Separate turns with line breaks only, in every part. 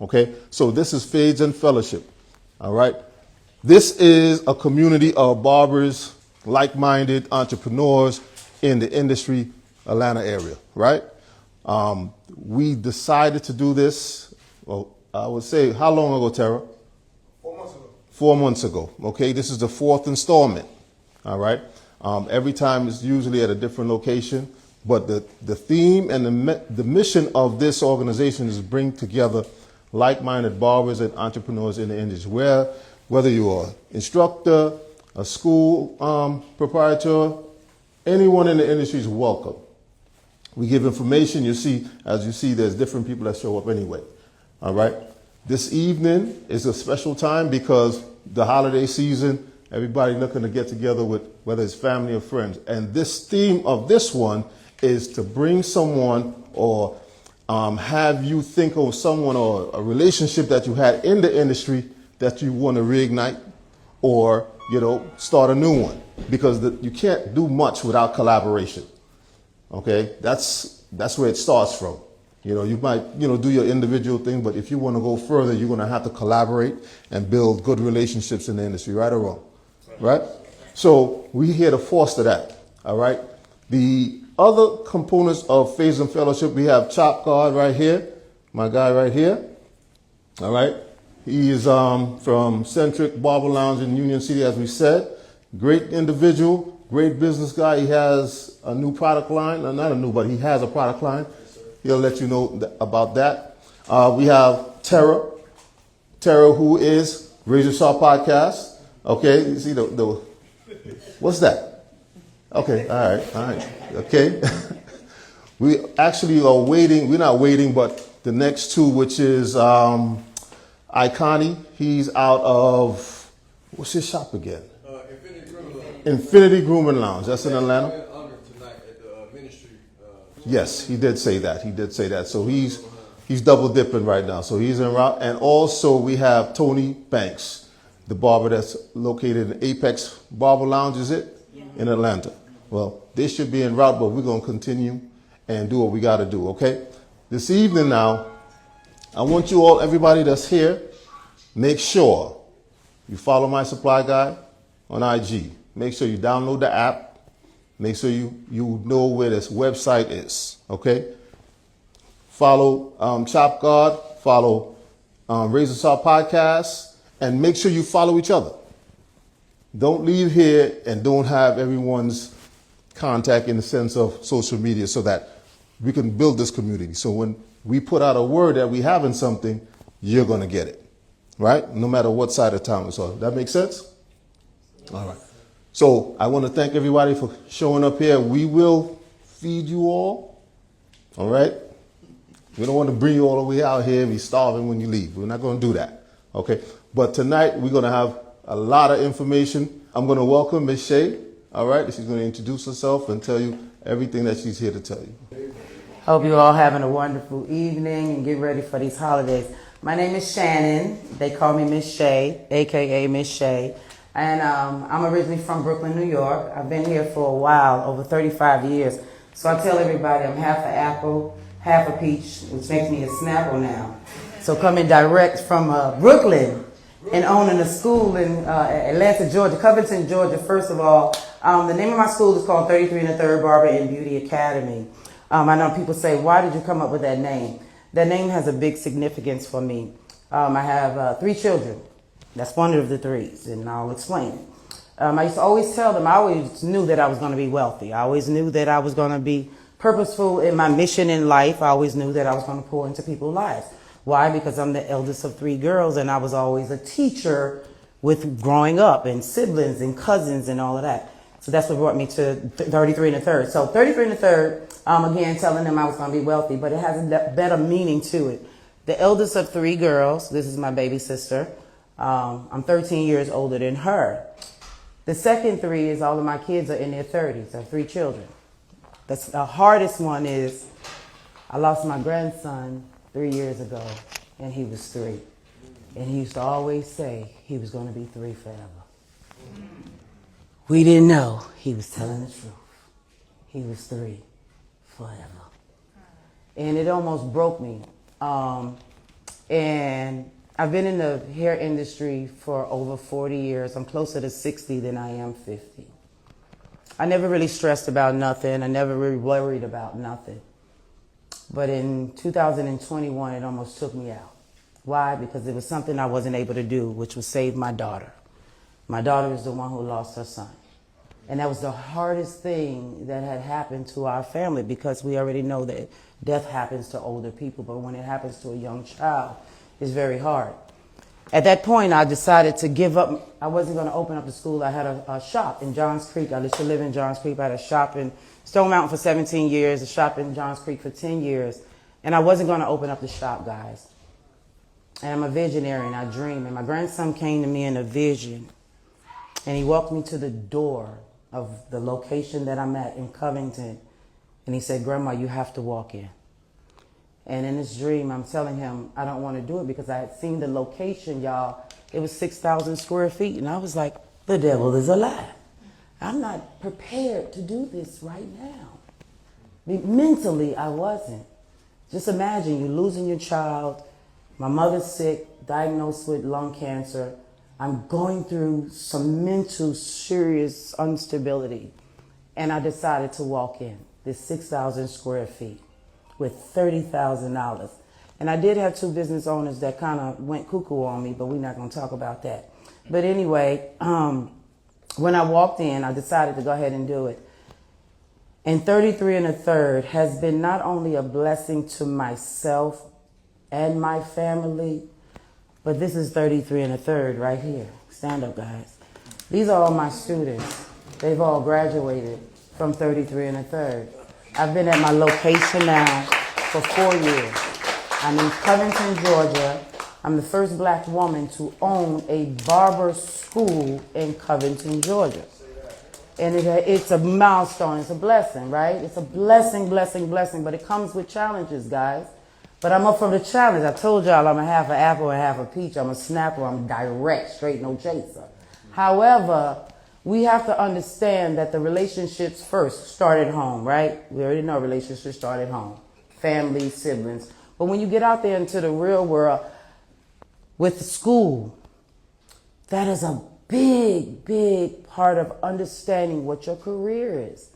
Okay, so this is Fades and Fellowship. All right, this is a community of barbers, like-minded entrepreneurs in the industry, Atlanta area. Right? We decided to do this. Well, I would say, how long ago, Tara?
4 months ago.
4 months ago. Okay, this is the fourth installment. All right. Every time it's usually at a different location, but the theme and the mission of this organization is to bring together like-minded barbers and entrepreneurs in the industry. Whether you're an instructor, a school proprietor, anyone in the industry is welcome. We give information. As you see, there's different people that show up anyway. All right. This evening is a special time because the holiday season. Everybody looking to get together with whether it's family or friends. And this theme of this one is to bring someone or have you think of someone or a relationship that you had in the industry that you want to reignite or, start a new one. Because you can't do much without collaboration. Okay? That's where it starts from. You might, do your individual thing, but if you want to go further, you're going to have to collaborate and build good relationships in the industry, right or wrong? Right? So we're here to foster that. All right. The other components of Fades and Fellowship, we have Chop God right here, my guy right here. All right. He is from Centric Barber Lounge in Union City, as we said. Great individual, great business guy. He has a new product line. Not a new, but he has a product line. He'll let you know about that. We have Tara, who is Razor Sharp Podcast. Okay, you see the what's that? Okay, all right, okay. We actually are waiting. We're not waiting, but the next two, which is Iconi. He's out of what's his shop again? Infinity Grooming Lounge. That's in Atlanta.
Tonight at the ministry.
Yes, he did say that. So he's double dipping right now. So he's en route, and also we have Tony Banks, the barber that's located in Apex Barber Lounge, is it? Yeah. In Atlanta. Well, they should be en route, but we're going to continue and do what we got to do, okay? This evening now, I want you all, everybody that's here, make sure you follow my supply guy on IG. Make sure you download the app. Make sure you know where this website is, okay? Follow Chop God, follow Razor Sharp Podcast, and make sure you follow each other. Don't leave here and don't have everyone's contact in the sense of social media so that we can build this community. So when we put out a word that we have in something, you're going to get it, right? No matter what side of town it's on. That makes sense? Yes. All right. So I want to thank everybody for showing up here. We will feed you all right? We don't want to bring you all the way out here and be starving when you leave. We're not going to do that, okay? But tonight we're going to have a lot of information. I'm going to welcome Miss Shay, all right? She's going to introduce herself and tell you everything that she's here to tell you.
Hope you all having a wonderful evening and get ready for these holidays. My name is Shannon. They call me Miss Shay, a.k.a. Miss Shay. And I'm originally from Brooklyn, New York. I've been here for a while, over 35 years. So I tell everybody I'm half an apple, half a peach, which makes me a Snapple now. So coming direct from Brooklyn and owning a school in Atlanta, Georgia, Covington, Georgia. First of all, the name of my school is called 33 and the Third Barber and Beauty Academy. I know people say, why did you come up with that name? That name has a big significance for me. I have 3 children. That's one of the 3s, and I'll explain it. I used to always tell them, I always knew that I was going to be wealthy. I always knew that I was going to be purposeful in my mission in life. I always knew that I was going to pour into people's lives. Why? Because I'm the eldest of 3 girls, and I was always a teacher with growing up, and siblings and cousins and all of that. So that's what brought me to 33 and a third. So 33 and a third, again, telling them I was going to be wealthy, but it has a better meaning to it. The eldest of 3 girls, this is my baby sister. I'm 13 years older than her. The second 3 is all of my kids are in their 30s. I have 3 children. The hardest one is I lost my grandson 3 years ago, and he was 3. And he used to always say he was going to be 3 forever. We didn't know he was telling the truth. He was 3 forever. And it almost broke me. And I've been in the hair industry for over 40 years. I'm closer to 60 than I am 50. I never really stressed about nothing. I never really worried about nothing. But in 2021, it almost took me out. Why? Because it was something I wasn't able to do, which was save my daughter. My daughter is the one who lost her son. And that was the hardest thing that had happened to our family, because we already know that death happens to older people, but when it happens to a young child, it's very hard. At that point, I decided to give up. I wasn't going to open up the school. I had a shop in Johns Creek. I used to live in Johns Creek. I had a shop in Stone Mountain for 17 years, a shop in Johns Creek for 10 years. And I wasn't going to open up the shop, guys. And I'm a visionary, and I dream. And my grandson came to me in a vision, and he walked me to the door of the location that I'm at in Covington. And he said, Grandma, you have to walk in. And in this dream, I'm telling him I don't want to do it, because I had seen the location, y'all. It was 6,000 square feet. And I was like, the devil is a lie. I'm not prepared to do this right now. Mentally, I wasn't. Just imagine you losing your child. My mother's sick, diagnosed with lung cancer. I'm going through some mental serious instability. And I decided to walk in this 6,000 square feet with $30,000. And I did have two business owners that kind of went cuckoo on me, but we're not going to talk about that. But anyway, when I walked in, I decided to go ahead and do it. And 33 and a third has been not only a blessing to myself and my family, but this is 33 and a third right here. Stand up, guys. These are all my students. They've all graduated from 33 and a third. I've been at my location now for 4 years. I'm in Covington, Georgia. I'm the first black woman to own a barber school in Covington, Georgia. And it's a milestone. It's a blessing, right? It's a blessing, blessing, blessing. But it comes with challenges, guys. But I'm up for the challenge. I told y'all I'm a half an apple and half a peach. I'm a snapper. I'm direct, straight, no chaser. However, we have to understand that the relationships first start at home, right? We already know relationships start at home. Family, siblings. But when you get out there into the real world with school, that is a big, big part of understanding what your career is.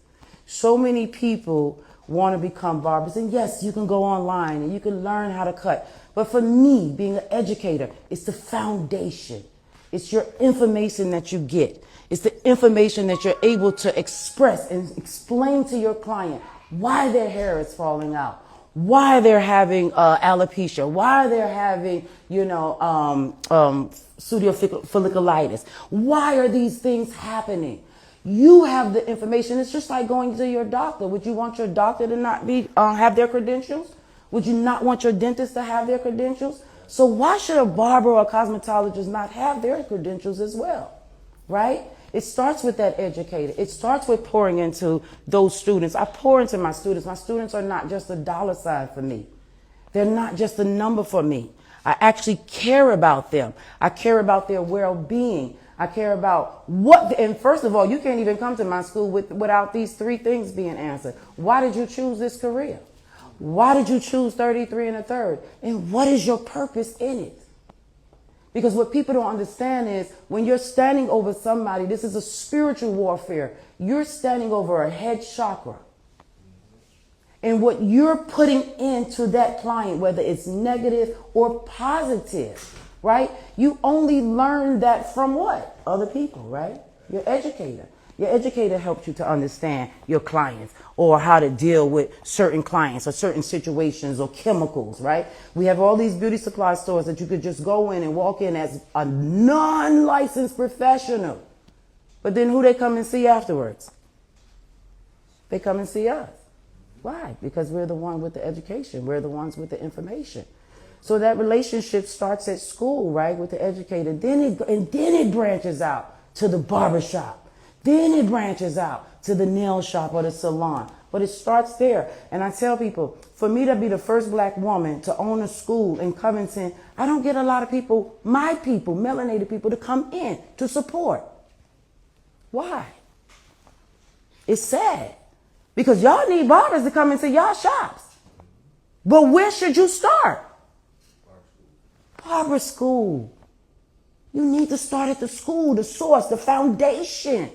So many people want to become barbers. And yes, you can go online and you can learn how to cut. But for me, being an educator, it's the foundation. It's your information that you get. It's the information that you're able to express and explain to your client why their hair is falling out, why they're having alopecia, why they're having, pseudofolliculitis. Why are these things happening? You have the information. It's just like going to your doctor. Would you want your doctor to not be have their credentials? Would you not want your dentist to have their credentials? So why should a barber or a cosmetologist not have their credentials as well? Right? It starts with that educator. It starts with pouring into those students. I pour into my students. My students are not just a dollar sign for me. They're not just a number for me. I actually care about them. I care about their well-being. I care about and first of all, you can't even come to my school without these three things being answered. Why did you choose this career? Why did you choose 33 and a third? And what is your purpose in it? Because what people don't understand is when you're standing over somebody, this is a spiritual warfare. You're standing over a head chakra. And what you're putting into that client, whether it's negative or positive, right? You only learn that from what? Other people, right? Your educator. Your educator helps you to understand your clients or how to deal with certain clients or certain situations or chemicals, right? We have all these beauty supply stores that you could just go in and walk in as a non-licensed professional. But then who they come and see afterwards? They come and see us. Why? Because we're the one with the education. We're the ones with the information. So that relationship starts at school, right, with the educator. Then it branches out to the barbershop. Then it branches out to the nail shop or the salon. But it starts there. And I tell people, for me to be the first black woman to own a school in Covington, I don't get a lot of people, my people, melanated people, to come in to support. Why? It's sad. Because y'all need barbers to come into y'all shops. But where should you start? Barber school. You need to start at the school, the source, the foundation.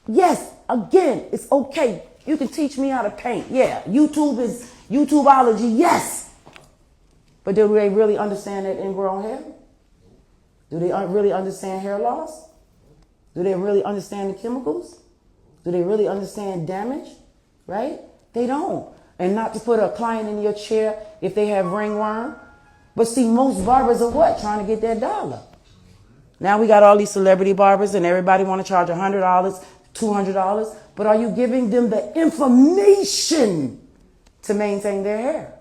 Yes, again, it's okay. You can teach me how to paint. Yeah, YouTube is YouTubeology. Yes. But do they really understand that ingrown hair? Do they really understand hair loss? Do they really understand the chemicals? Do they really understand damage? Right? They don't. And not to put a client in your chair if they have ringworm. But see, most barbers are what? Trying to get that dollar. Now we got all these celebrity barbers and everybody want to charge $100, $200. But are you giving them the information to maintain their hair?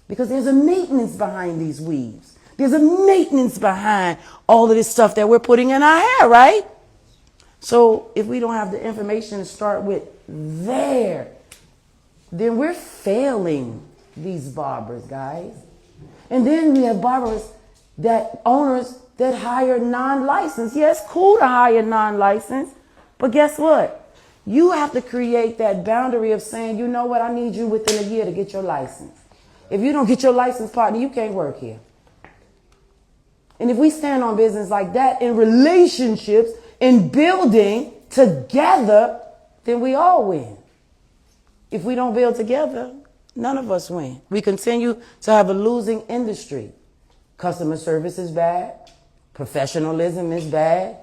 Because there's a maintenance behind these weaves. There's a maintenance behind all of this stuff that we're putting in our hair, right? So if we don't have the information to start with there, then we're failing these barbers, guys. And then we have barbers owners that hire non-licensed. Yeah, it's cool to hire non-licensed, but guess what? You have to create that boundary of saying, you know what, I need you within a year to get your license. If you don't get your license, partner, you can't work here. And if we stand on business like that in relationships, in building together, then we all win. If we don't build together, none of us win. We continue to have a losing industry. Customer service is bad. Professionalism is bad.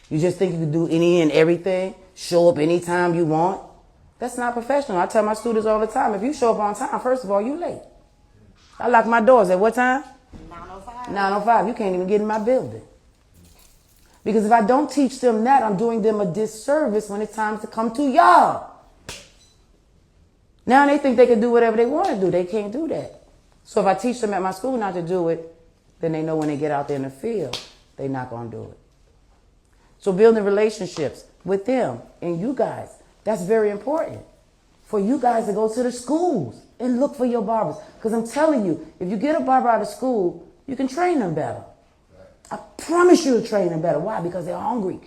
You just think you can do any and everything, show up anytime you want. That's not professional. I tell my students all the time, if you show up on time, first of all, you late. I lock my doors at what time?
9:05.
9:05. You can't even get in my building. Because if I don't teach them that, I'm doing them a disservice when it's time to come to y'all. Now they think they can do whatever they want to do. They can't do that. So if I teach them at my school not to do it, then they know when they get out there in the field, they're not going to do it. So building relationships with them and you guys, that's very important. For you guys to go to the schools and look for your barbers. Because I'm telling you, if you get a barber out of school, you can train them better. I promise you to train them better. Why? Because they're hungry.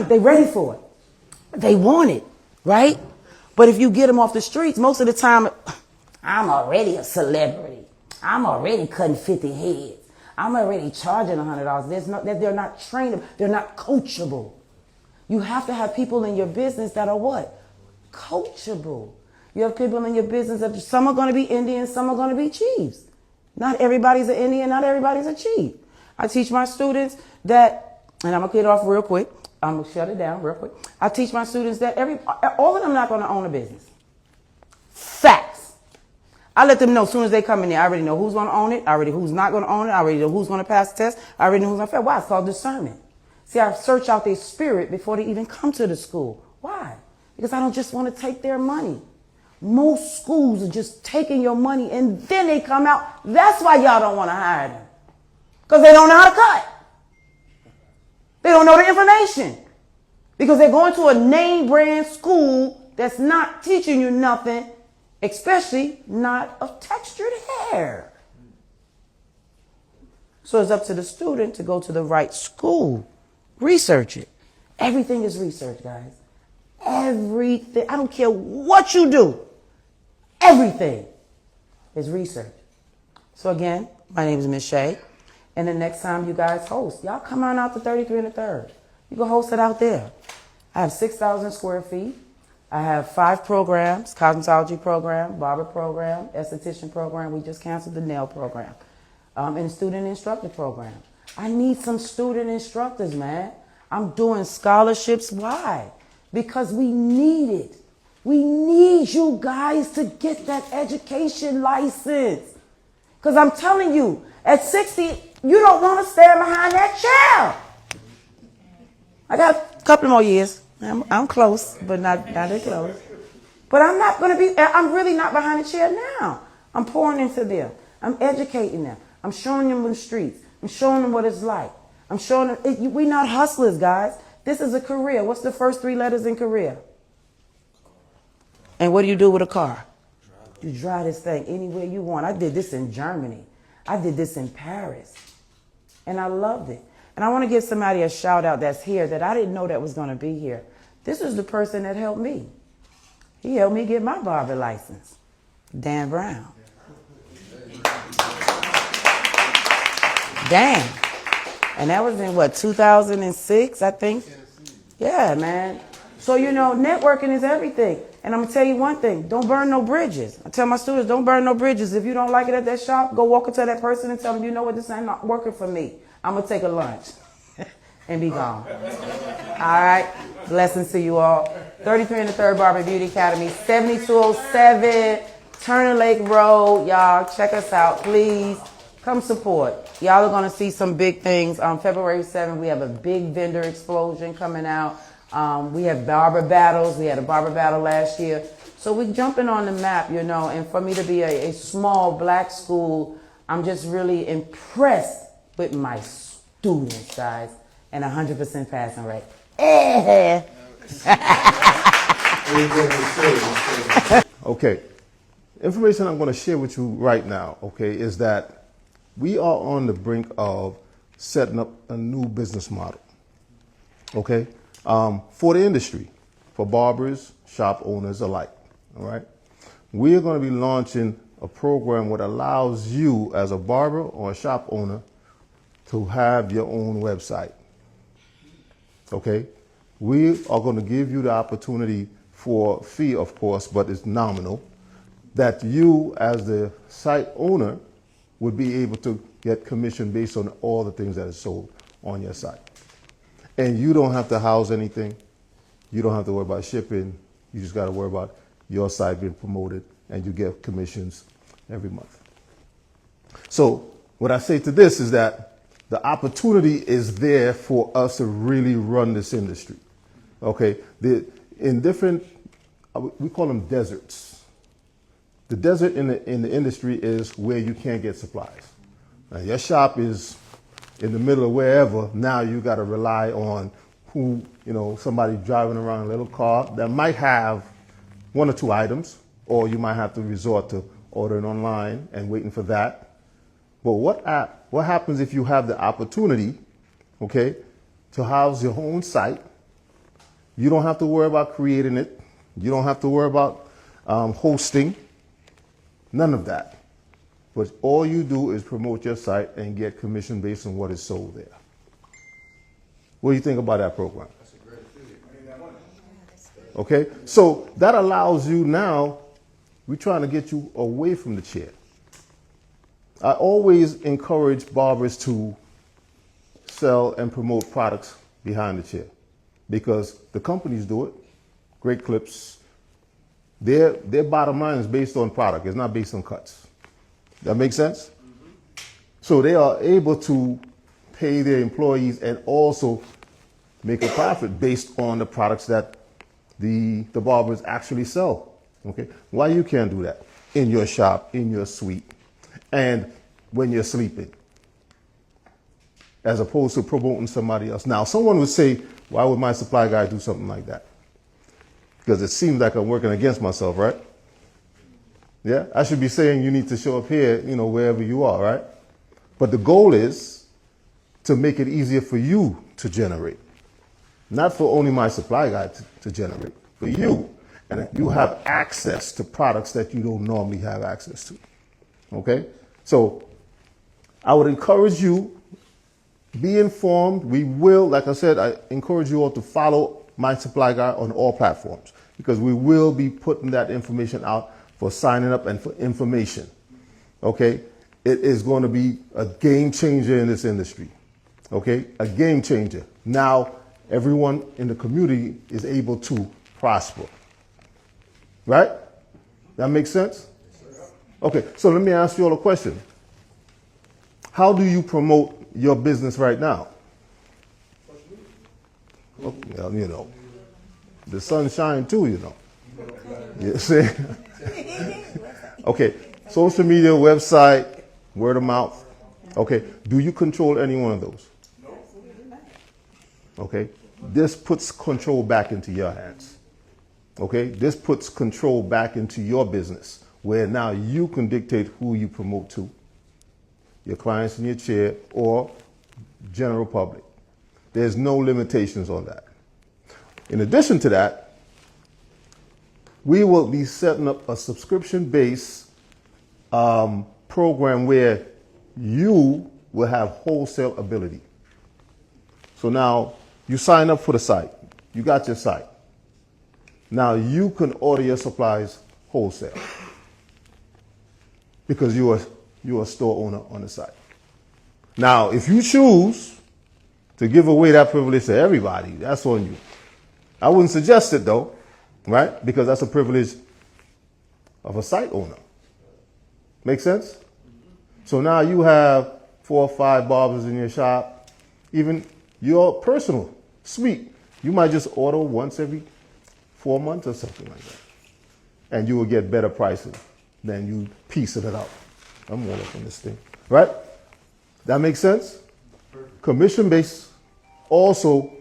They're ready for it. They want it, right? But if you get them off the streets, most of the time, I'm already a celebrity. I'm already cutting 50 heads. I'm already charging $100. They're not trainable. They're not coachable. You have to have people in your business that are what? Coachable. You have people in your business that some are going to be Indians, some are going to be chiefs. Not everybody's an Indian, not everybody's a chief. I teach my students that, and I'm going to get off real quick. I'm going to shut it down real quick. I teach my students that all of them not going to own a business. Facts. I let them know as soon as they come in there. I already know who's going to own it. I already know who's not going to own it. I already know who's going to pass the test. I already know who's going to fail. Why? It's called discernment. See, I search out their spirit before they even come to the school. Why? Because I don't just want to take their money. Most schools are just taking your money and then they come out. That's why y'all don't want to hire them. Because they don't know how to cut. They don't know the information. Because they're going to a name brand school that's not teaching you nothing, especially not of textured hair. So it's up to the student to go to the right school. Research it. Everything is research, guys. Everything. I don't care what you do. Everything is research. So again, my name is Miss Shay. And the next time you guys host, y'all come on out to 33 and the 3rd. You can host it out there. I have 6,000 square feet. I have 5 programs, cosmetology program, barber program, esthetician program. We just canceled the nail program. And student instructor program. I need some student instructors, man. I'm doing scholarships. Why? Because we need it. We need you guys to get that education license. Because I'm telling you, at 60, you don't want to stand behind that chair. I got a couple more years. I'm close, but not that close. But I'm really not behind the chair now. I'm pouring into them. I'm educating them. I'm showing them the streets. I'm showing them what it's like. I'm showing them, we're not hustlers, guys. This is a career. What's the first 3 letters in career? And what do you do with a car? You drive this thing anywhere you want. I did this in Germany. I did this in Paris. And I loved it. And I want to give somebody a shout out that's here that I didn't know that was going to be here. This is the person that helped me. He helped me get my barber license. Dan Brown. Damn. And that was in what, 2006, I think? Yeah, man. So, you know, networking is everything. And I'm going to tell you one thing. Don't burn no bridges. I tell my students, don't burn no bridges. If you don't like it at that shop, go walk into that person and tell them, you know what, this ain't not working for me. I'm going to take a lunch and be gone. All right. Blessings to you all. 33 in the Third Barber Beauty Academy, 7207 Turner Lake Road. Y'all, check us out, please. Come support. Y'all are going to see some big things. On February 7th, we have a big vendor explosion coming out. We have barber battles. We had a barber battle last year. So we're jumping on the map, you know. And for me to be a small black school, I'm just really impressed with my students, guys. And 100% passing rate.
Okay. Information I'm going to share with you right now, okay, is that we are on the brink of setting up a new business model, okay, for the industry, for barbers, shop owners alike, all right? We are going to be launching a program that allows you as a barber or a shop owner to have your own website, okay? We are going to give you the opportunity for a fee, of course, but it's nominal, that you as the site owner would be able to get commission based on all the things that are sold on your site. And you don't have to house anything. You don't have to worry about shipping. You just got to worry about your site being promoted, and you get commissions every month. So what I say to this is that the opportunity is there for us to really run this industry. Okay, in different, we call them deserts. The desert in the industry is where you can't get supplies. Now, your shop is in the middle of wherever. Now you got to rely on somebody driving around a little car that might have one or two items, or you might have to resort to ordering online and waiting for that. But what happens if you have the opportunity, okay, to house your own site? You don't have to worry about creating it. You don't have to worry about hosting. None of that. But all you do is promote your site and get commission based on what is sold there. What do you think about that program?
That's a great fee.
Okay, so that allows you now, we're trying to get you away from the chair. I always encourage barbers to sell and promote products behind the chair because the companies do it. Great Clips. Their bottom line is based on product. It's not based on cuts. That makes sense? Mm-hmm. So they are able to pay their employees and also make a profit based on the products that the barbers actually sell. Okay? Why you can't do that in your shop, in your suite, and when you're sleeping, as opposed to promoting somebody else. Now, someone would say, why would my supply guy do something like that? Because it seems like I'm working against myself, right? Yeah, I should be saying you need to show up here, wherever you are, right? But the goal is to make it easier for you to generate. Not for only my supply guy to generate, for you. And you have access to products that you don't normally have access to. Okay? So I would encourage you, be informed. We will, like I said, I encourage you all to follow My Supply Guy on all platforms because we will be putting that information out for signing up and for information. Okay? It is going to be a game changer in this industry. Okay? A game changer. Now, everyone in the community is able to prosper. Right? That makes sense? Okay, so let me ask you all a question. How do you promote your business right now? Well, the sun shines too, You see? Okay, social media, website, word of mouth. Okay, do you control any one of those? Okay, this puts control back into your hands. Okay, this puts control back into your business where now you can dictate who you promote to, your clients in your chair or general public. There's no limitations on that. In addition to that, we will be setting up a subscription-based program where you will have wholesale ability. So now you sign up for the site. You got your site. Now you can order your supplies wholesale because you're a store owner on the site. Now, if you choose to give away that privilege to everybody, that's on you. I wouldn't suggest it though, right? Because that's a privilege of a site owner. Make sense? So now you have 4 or 5 barbers in your shop, even your personal suite. You might just order once every 4 months or something like that. And you will get better pricing than you piecing it out. I'm all up on this thing, right? That makes sense? Commission based, also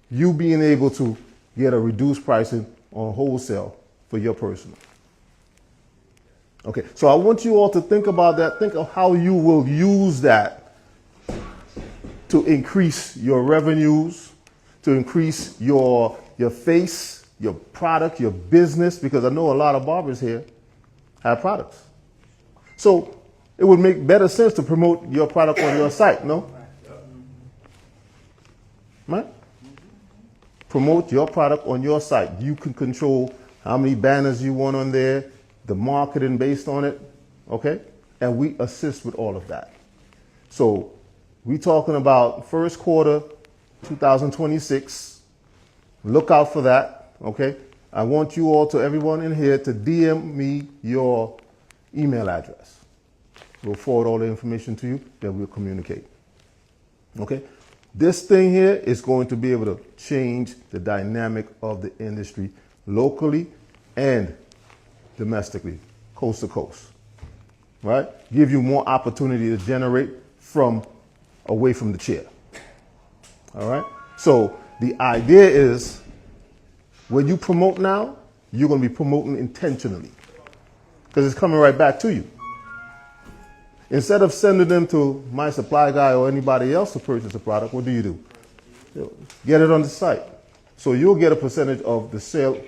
you being able to get a reduced pricing on wholesale for your personal. Okay, so I want you all to think about that. Think of how you will use that to increase your revenues, to increase your face, your product, your business, because I know a lot of barbers here have products. So it would make better sense to promote your product on your site, no? Right? Promote your product on your site. You can control how many banners you want on there, the marketing based on it, okay? And we assist with all of that. So we talking about first quarter 2026. Look out for that, okay? I want you all, to everyone in here, to DM me your email address. We'll forward all the information to you, then we'll communicate. Okay? This thing here is going to be able to change the dynamic of the industry locally and domestically, coast to coast. Right? Give you more opportunity to generate from away from the chair. All right? So the idea is when you promote now, you're going to be promoting intentionally because it's coming right back to you. Instead of sending them to my supply guy or anybody else to purchase a product, what do? Get it on the site. So you'll get a percentage of the sale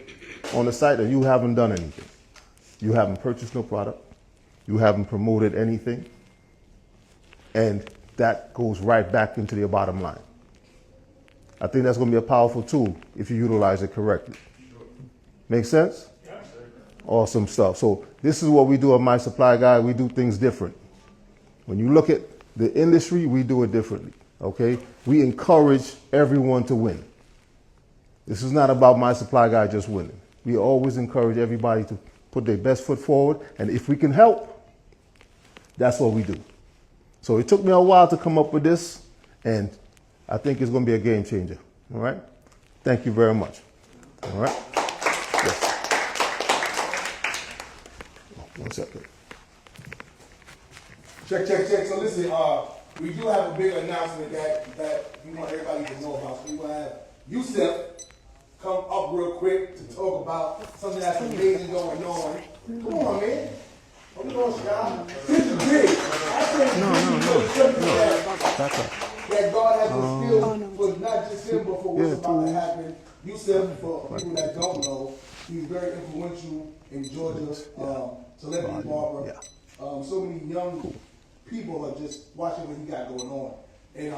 on the site and you haven't done anything. You haven't purchased no product. You haven't promoted anything. And that goes right back into your bottom line. I think that's going to be a powerful tool if you utilize it correctly. Make sense? Awesome stuff. So this is what we do at My Supply Guy. We do things different. When you look at the industry, we do it differently, okay? We encourage everyone to win. This is not about My Supply Guy just winning. We always encourage everybody to put their best foot forward, and if we can help, that's what we do. So it took me a while to come up with this, and I think it's going to be a game changer, all right? Thank you very much, all right? Yes. Oh, 1 second.
Check. So listen, we do have a big announcement that we want everybody to know about. So we will have Yusef come up real quick to talk about something that's amazing going on. Come on, man. What you doing, Scott? This is big. I think that God has instilled for not just him, but for what's about to happen. Yusef, for people that don't know, he's very influential in Georgia, celebrity barber. So many young people are just watching what he got going on. And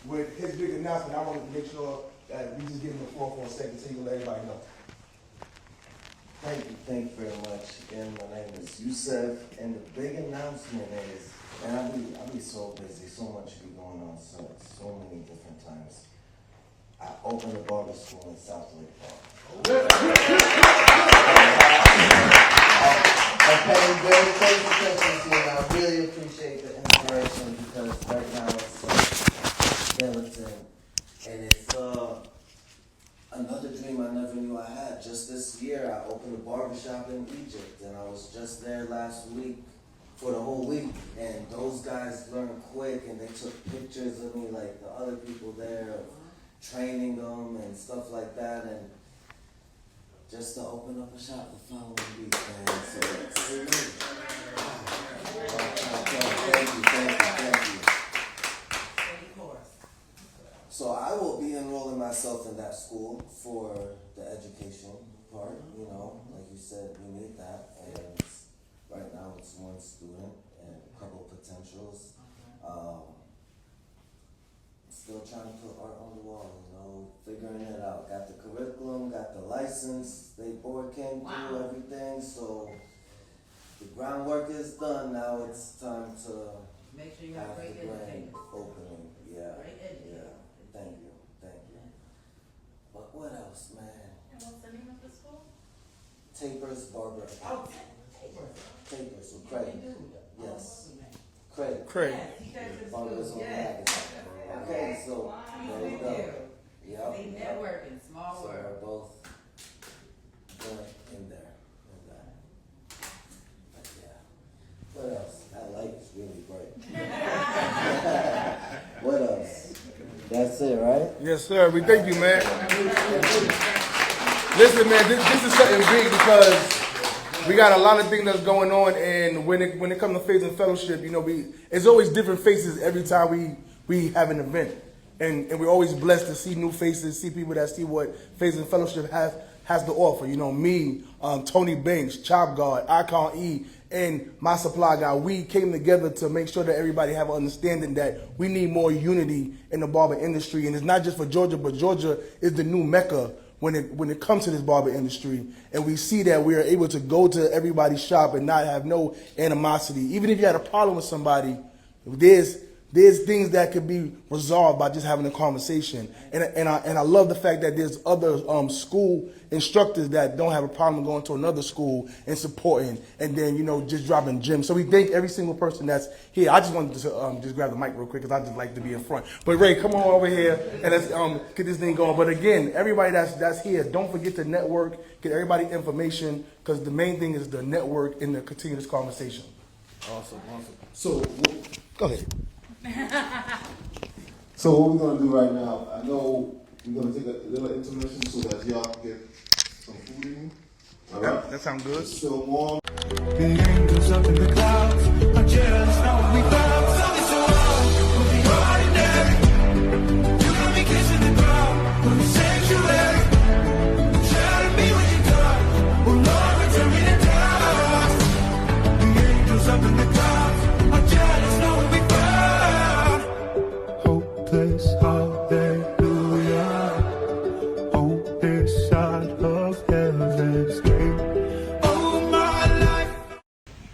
with his big announcement, I want to make sure that we just give him the floor for a second so he can let everybody know.
Thank you very much. Again, my name is Yusef, and the big announcement is, and I'll be so busy, so much be going on, so many different times. I opened a barber school in South Lake Park. I'm paying very close attention to it, and I really appreciate the inspiration because right now it's skeleton, and it's another dream I never knew I had. Just this year, I opened a barbershop in Egypt, and I was just there last week for the whole week, and those guys learned quick, and they took pictures of me, like the other people there, of training them and stuff like that, and just to open up a shop the following week, man. So thank you. So I will be enrolling myself in that school for the education part, you know, like you said, we need that, and right now it's 1 student and a couple potentials. Still trying to put art on the wall, you know, figuring it out. Got the curriculum, got the license, state board came through, everything, so the groundwork is done. Now it's time to
Make sure you
have
have
the
great
grand
educators.
opening. Yeah,
Great educators.
yeah. Thank you. But what else, man?
And what's the name of the school?
Tapers, Barber.
Oh,
Tapers with Craig. Yes. Craig.
Craig.
Barber's on the magazine. Okay, so there you go. Yep.
They networking, small
So
world.
we're both going in there. But yeah. What else? That light is really bright. What else? That's it, right?
Yes, sir. We thank you, man. Listen, man, this is something big because we got a lot of things that's going on, and when it comes to Faith and Fellowship, you know, it's always different faces every time we have an event, and we're always blessed to see new faces, see people that see what Faith and Fellowship has to offer. You know, me, Tony Banks, Chop God, Icon E, and my supply guy, we came together to make sure that everybody have an understanding that we need more unity in the barber industry, and it's not just for Georgia, but Georgia is the new Mecca when it comes to this barber industry. And we see that we are able to go to everybody's shop and not have no animosity. Even if you had a problem with somebody, there's things that could be resolved by just having a conversation. And I love the fact that there's other school instructors that don't have a problem going to another school and supporting, and then, you know, just dropping gems. So we thank every single person that's here. I just wanted to just grab the mic real quick because I just like to be in front. But Ray, come on over here and let's get this thing going. But again, everybody that's here, don't forget to network, get everybody information, because the main thing is the network and the continuous conversation.
Awesome. So,
Go ahead.
so what we're gonna do right now, I know we're gonna take a little intermission so that y'all can get some food in. All right?
That sounds good.
It's still warm.
The angels up in the clouds are jealous now we found something so wild. We'll be ordinary. You got me kissing the ground from the sanctuary. Telling me what you done. Oh Lord, return me to dust. The angels up in the clouds are jealous now we found. Hopeless, hallelujah. On this side of heaven's gate. Oh my life.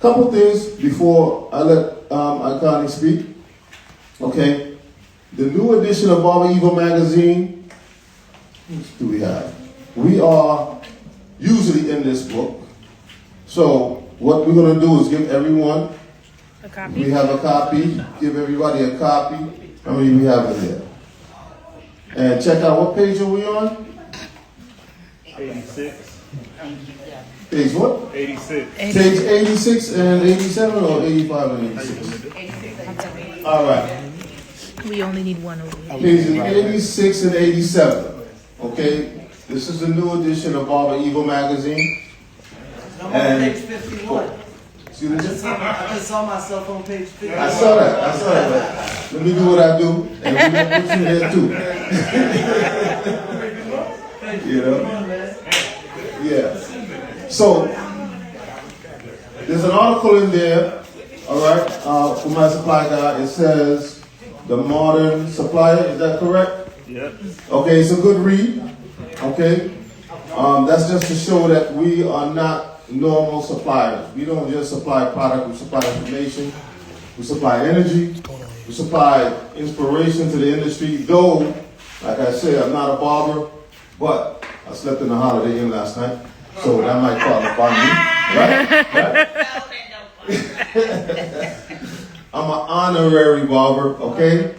Couple things before I let Iconic speak. Okay, the new edition of Barber Evil magazine. What do we have? We are usually in this book. So what we're gonna do is give everyone
A copy?
We have a copy. Give everybody a copy. How many we have in there? And check out what page are we on?
86.
Page what?
86.
Page 86 and 87 or 85 and 86? All right.
We only need one over here.
Pages 86 and 87. Okay? This is the new edition of Barber Evil magazine.
I'm
And-
on page 51.
See the difference?
I just saw myself on page 51.
I saw that. Let me do what I do, and we're gonna put you there too. You know? Yeah. So there's an article in there, all right, for my supply guy. It says the modern supplier. Is that correct?
Yep.
Okay, it's a good read. Okay, that's just to show that we are not normal suppliers. We don't just supply product, we supply information, we supply energy, we supply inspiration to the industry. Though, like I said, I'm not a barber, but I slept in the Holiday Inn last night, so that might qualify me, right? I'm an honorary barber, okay?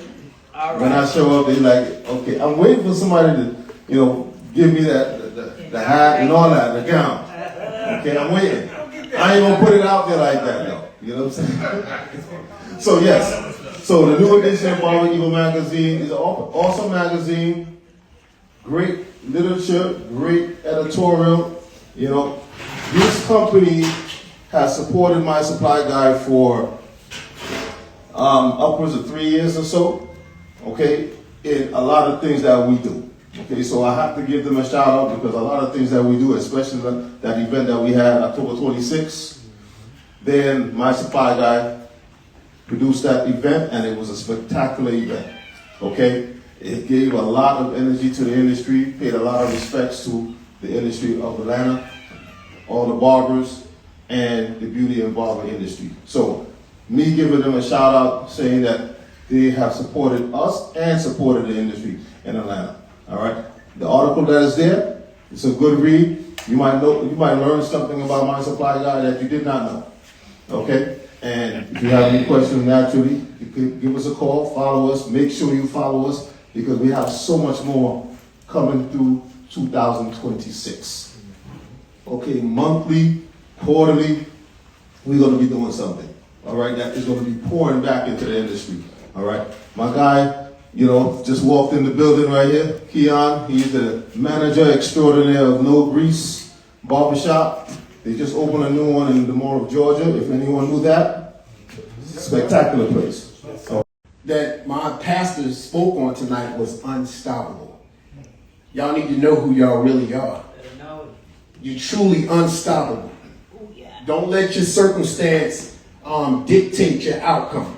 When I show up, they like, okay, I'm waiting for somebody to, you know, give me that the hat and all that, the gown. Okay, I'm waiting. I ain't gonna put it out there like that though. You know what I'm saying? So yes. So the new edition of Barber Evil magazine is an awesome magazine. Great literature, great editorial. You know, this company has supported my supply guy for upwards of 3 years or so. Okay, in a lot of things that we do. Okay, so I have to give them a shout out because a lot of things that we do, especially that event that we had October 26th, then my supply guy produced that event, and it was a spectacular event. Okay, it gave a lot of energy to the industry, paid a lot of respects to the industry of Atlanta, all the barbers, and the beauty and barber industry. So, me giving them a shout out, saying that they have supported us and supported the industry in Atlanta. All right, the article that is there, it's a good read. You might learn something about My Supply Guy that you did not know. Okay, and if you have any questions, naturally, you can give us a call, follow us, make sure you follow us, because we have so much more coming through 2026. Okay, monthly, quarterly, we're going to be doing something. All right, that is going to be pouring back into the industry. All right, my guy, just walked in the building right here, Keon. He's the manager extraordinaire of No Grease Barbershop. They just opened a new one in the Mall of Georgia. If anyone knew that, spectacular place.
That my pastor spoke on tonight was unstoppable. Y'all need to know who y'all really are. You're truly unstoppable. Don't let your circumstance dictate your outcome.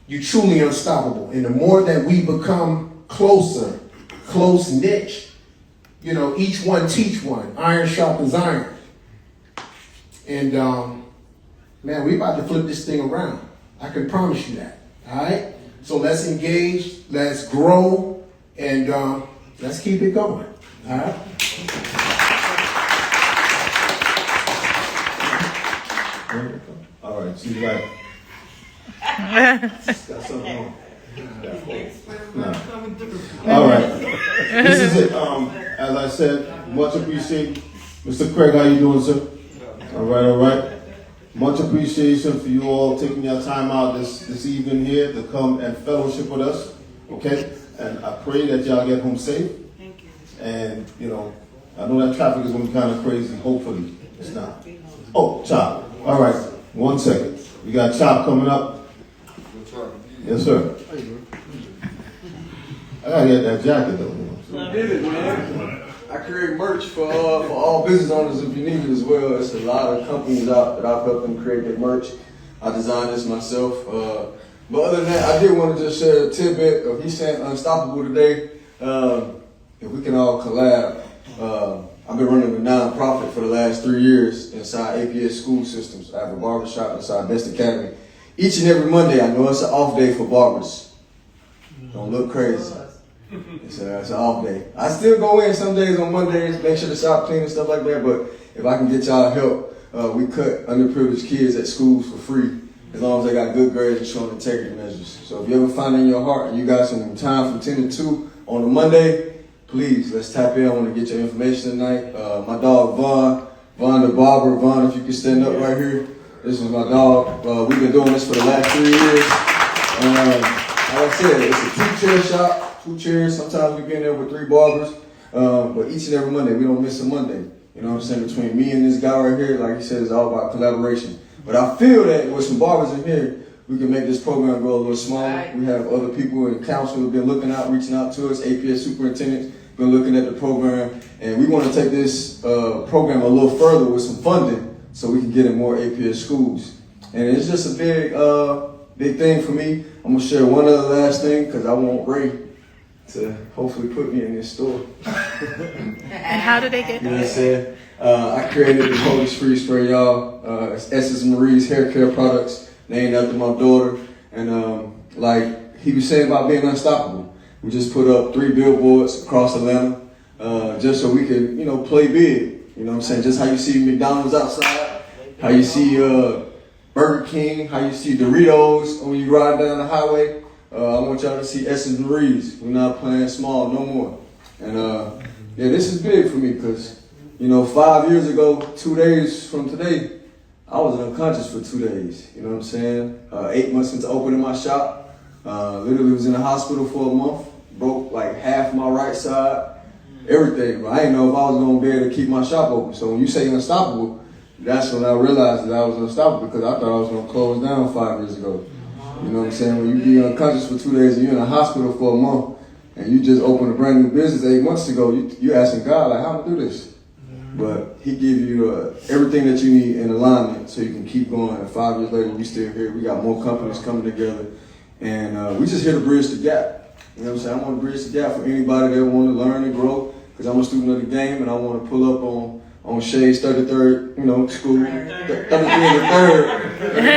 You're truly unstoppable. And the more that we become closer, close-knit, each one teach one. Iron sharpens iron. And, man, we about to flip this thing around. I can promise you that. All right? So let's engage, let's grow, and let's keep it going. All right?
All right, she's like, got something on. No. All right, this is it. As I said, much appreciate. Mr. Craig, how you doing, sir? All right. Much appreciation for you all taking your time out this evening here to come and fellowship with us. Okay, and I pray that y'all get home safe. Thank you. And I know that traffic is going to be kind of crazy. Hopefully, it's not. Oh, Chop. All right, 1 second. We got Chop coming up. Yes, sir. I gotta get that jacket though.
I did it, man. I create merch for all business owners if you need it as well. It's a lot of companies out that I've helped them create their merch. I designed this myself. But other than that, I did want to just share a tidbit of he's saying unstoppable today. If we can all collab. I've been running a nonprofit for the last 3 years inside APS school systems. I have a barbershop inside Best Academy. Each and every Monday, I know it's an off day for barbers. Don't look crazy. It's an off day. I still go in some days on Mondays, make sure the shop clean and stuff like that. But if I can get y'all help, we cut underprivileged kids at schools for free as long as they got good grades and showing integrity measures. So if you ever find in your heart and you got some time from 10 to 2 on a Monday, please, let's tap in. I want to get your information tonight. My dog, Vaughn the Barber. Vaughn, if you can stand up right here. This is my dog. We've been doing this for the last 3 years. Like I said, it's a 2-chair shop. 2 chairs. Sometimes we be in there with 3 barbers. But each and every Monday, we don't miss a Monday. You know what I'm saying? Between me and this guy right here, like he said, it's all about collaboration. But I feel that with some barbers in here, we can make this program go a little smaller. We have other people in council who have been looking out, reaching out to us, APS superintendents, been looking at the program. And we want to take this program a little further with some funding so we can get in more APS schools. And it's just a big thing for me. I'm going to share one other last thing because I want Ray to hopefully put me in this store.
And how did they get
You know what I'm
there?
saying? I created the Polish Freeze Spray, y'all. It's Essence Marie's hair care products, named after my daughter. And like he was saying about being unstoppable, we just put up 3 billboards across Atlanta just so we could, play big. You know what I'm saying? Just how you see McDonald's outside, how you see Burger King, how you see Doritos when you ride down the highway. I want y'all to see Essence Marie's. We're not playing small no more. And yeah, this is big for me because 5 years ago, 2 days from today, I was unconscious for 2 days. You know what I'm saying? 8 months into opening my shop. Literally was in the hospital for a month. Broke like half my right side. Everything. But I didn't know if I was going to be able to keep my shop open. So when you say unstoppable, that's when I realized that I was unstoppable because I thought I was going to close down 5 years ago. You know what I'm saying? When you be unconscious for 2 days and you're in the hospital for a month and you just opened a brand new business 8 months ago, you asking God, like, how am I do this? but he give you everything that you need in alignment so you can keep going. And 5 years later, we still here. We got more companies coming together, and we just here to bridge the gap. You know what I'm saying? I want to bridge the gap for anybody that want to learn and grow, because I'm a student of the game, and I want to pull up on Shay's 33rd, school, 33rd and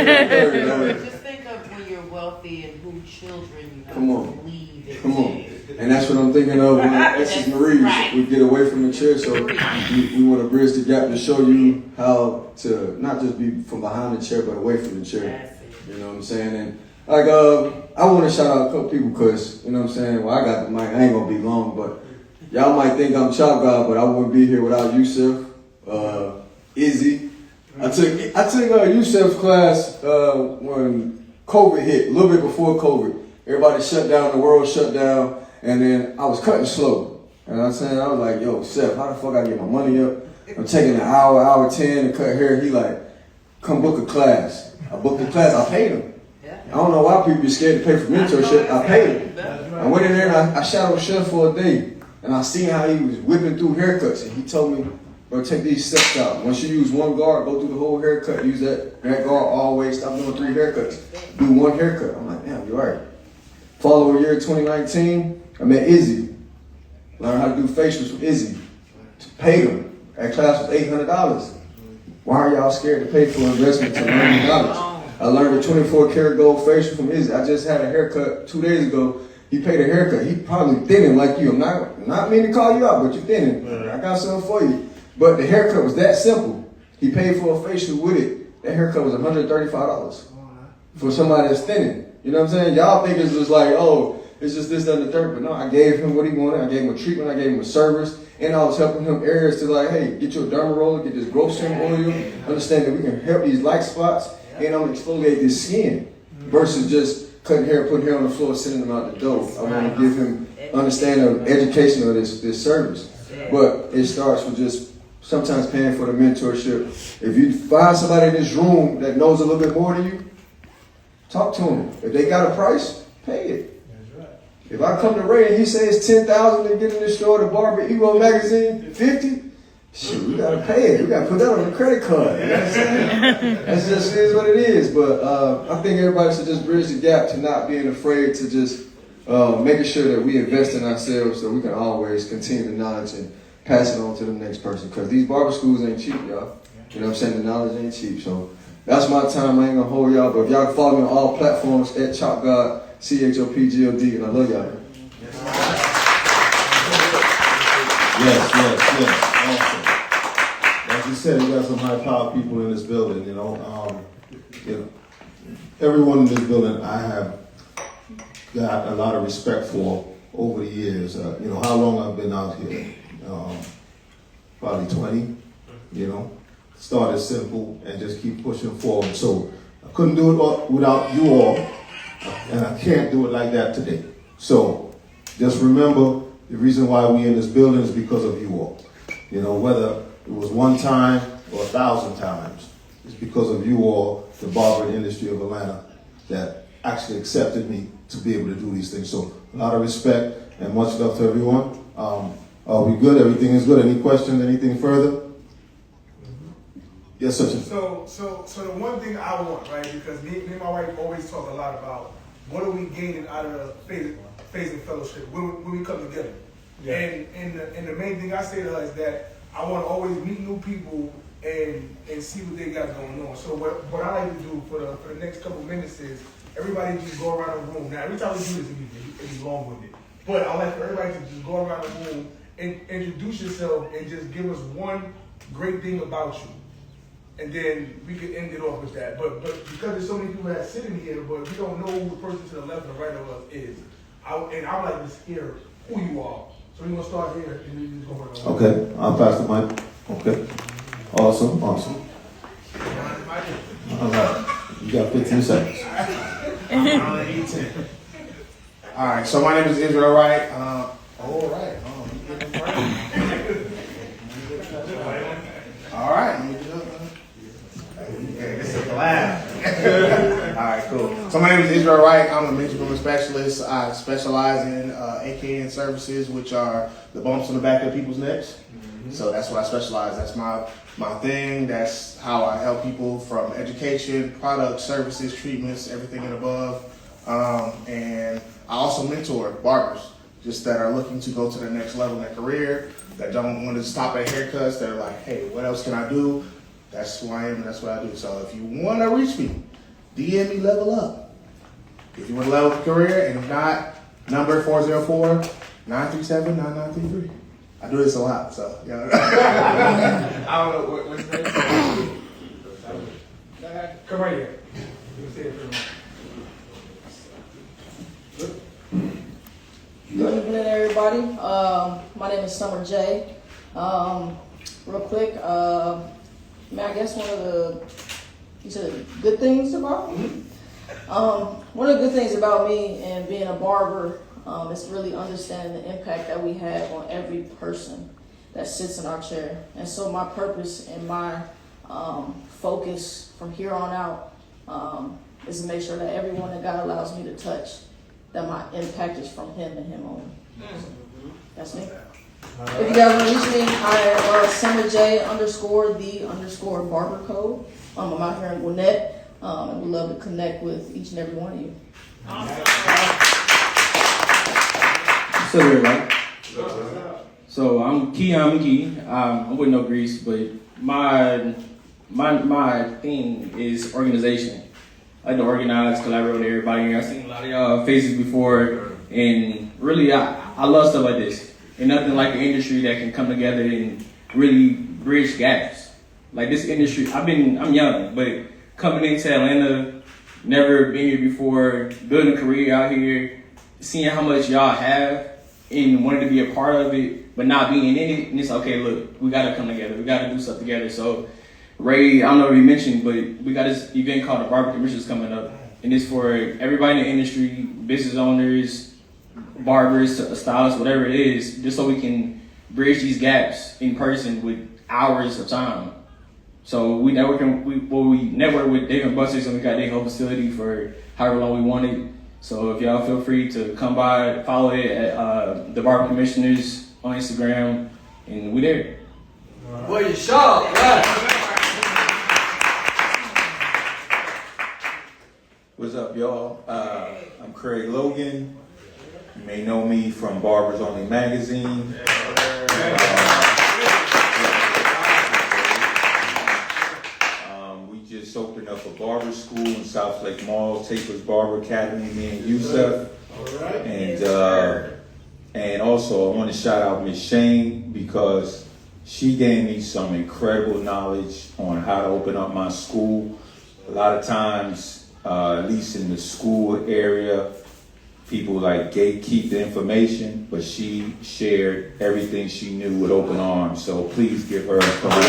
the 3rd.
Just think of when you're wealthy and who children you have
Come
to
on.
lead it
Come on.
to.
And that's what I'm thinking of when X's Maries.
Right.
We get away from the chair, so we want to bridge the gap to show you how to not just be from behind the chair, but away from the chair. You know what I'm saying? And like, I want to shout out a couple people because, you know what I'm saying? Well, I got the mic. I ain't going to be long, but y'all might think I'm Chop God, but I wouldn't be here without Yusuf, Izzy. I took Yusuf's class when COVID hit, a little bit before COVID. Everybody shut down, the world shut down. And then I was cutting slow. And I was like, yo, Seth, how the fuck I get my money up? I'm taking an hour 10 to cut hair. He like, come book a class. I booked a class, I paid him. I don't know why people be scared to pay for mentorship. I paid him. I went in there and I shadowed Chef for a day. And I seen how he was whipping through haircuts. And he told me, bro, take these steps out. Once you use one guard, go through the whole haircut. Use that guard always. Stop doing 3 haircuts. Do 1 haircut. I'm like, damn, you're right. Following year 2019, I met Izzy. Learned how to do facials with Izzy. Paid him. That class was $800. Why are y'all scared to pay for investment to learn the knowledge? I learned a 24 karat gold facial from Izzy. I just had a haircut 2 days ago. He paid a haircut. He probably thinning like you. I'm not meaning to call you out, but you thinning. I got something for you. But the haircut was that simple. He paid for a facial with it. That haircut was $135 for somebody that's thinning. You know what I'm saying? Y'all think it's just like, oh, it's just this, that, and the third. But no, I gave him what he wanted. I gave him a treatment. I gave him a service. And I was helping him areas to like, hey, get you a derma roller, get this growth stem oil. Understand that we can help these light spots. And I'm going to exfoliate this skin versus just cutting hair, putting hair on the floor, sending them out the door. I want to give him understanding of education of this service. But it starts with just sometimes paying for the mentorship. If you find somebody in this room that knows a little bit more than you, talk to them. If they got a price, pay it. If I come to Ray and he says $10,000 to get in the store, the Barber Evo magazine, $50, shit, we gotta pay it. We gotta put that on the credit card. You know what I'm saying? That's just is what it is. But I think everybody should just bridge the gap to not being afraid to just making sure that we invest in ourselves so we can always continue the knowledge and pass it on to the next person. Because these barber schools ain't cheap, y'all. You know what I'm saying? The knowledge ain't cheap. So that's my time. I ain't gonna hold y'all. But if y'all can follow me on all platforms at ChopGod, CHOPGOD, and I love y'all.
Yes. Awesome. Like you said, we got some high-powered people in this building. Everyone in this building, I have got a lot of respect for over the years. How long I've been out here? Probably 20. Started simple and just keep pushing forward. So I couldn't do it without you all, and I can't do it like that today. So just remember, the reason why we in this building is because of you all. Whether it was one time or 1,000 times, it's because of you all, the barbering industry of Atlanta, that actually accepted me to be able to do these things. So a lot of respect and much love to everyone. Are we good? Everything is good. Any questions? Anything further? Yes, sir.
So the one thing I want, right, because me and my wife always talk a lot about what are we gaining out of the phase and fellowship when we come together. Yeah. And the main thing I say to her is that I want to always meet new people and see what they got going on. So what I like to do for the next couple minutes is everybody just go around the room. Now every time we do this, it be long-winded. But I like for everybody to just go around the room and introduce yourself and just give us one great thing about you. And then we can end it off with that. But because there's so many people that sit in here, but we don't know who the person to the left and the right of us is. I would like to hear who you are. So we're going to start here and then just go around.
Okay, I'll pass the mic. Okay. Awesome. All right. You got 15 seconds.
All right, so my name is Israel Wright. All right. This is the lab. All right, cool. So my name is Israel Wright. I'm a mental grooming specialist. I specialize in AKN services, which are the bumps on the back of people's necks. So that's what I specialize. That's my thing. That's how I help people from education, products, services, treatments, everything and above. And I also mentor barbers just that are looking to go to the next level in their career, that don't want to stop at haircuts. They're like, hey, what else can I do? That's who I am and that's what I do. So if you want to reach me, DM me Level Up. If you want to level up your career, and if not, number 404-937-9933. I do this a lot, so yeah.
I don't know what's next. Come right here. You can stay here for a minute.
Good evening, everybody. My name is Summer J. Real quick, man, I guess one of the, you said good things about me? One of the good things about me and being a barber is really understanding the impact that we have on every person that sits in our chair. And so my purpose and my focus from here on out is to make sure that everyone that God allows me to touch, that my impact is from Him and Him only. That's me. If you guys want to reach me, I am Summer J _ Barber Code. I'm out here in Gwinnett, and we'd love to connect with each and every one of you.
What's up, everybody? So I'm Keon McGee. I'm with No Grease, but my thing is organization. I like to organize, collaborate with everybody. I've seen a lot of y'all faces before, and really, I love stuff like this. And nothing like an industry that can come together and really bridge gaps. Like this industry, I'm young, but coming into Atlanta, never been here before, building a career out here, seeing how much y'all have and wanted to be a part of it, but not being in it, and it's okay, look, we gotta come together, we gotta do stuff together. So Ray, I don't know if you mentioned, but we got this event called the Barber Commissions coming up, and it's for everybody in the industry, business owners, barbers, stylists, whatever it is, just so we can bridge these gaps in person with hours of time. So we network with Dave & Buster's, and we got their whole facility for however long we want it. So if y'all feel free to come by, follow it at the Barber Commissioners on Instagram, and we there.
Boy, you sharp, right?
What's up, y'all? I'm Craig Logan. You may know me from Barbers Only Magazine. We just opened up a barber school in South Lake Mall, Taper's Barber Academy, me and Yusef. And also I want to shout out Miss Shane because she gave me some incredible knowledge on how to open up my school. A lot of times, at least in the school area, people like gatekeep the information, but she shared everything she knew with open arms. So please give her a applause.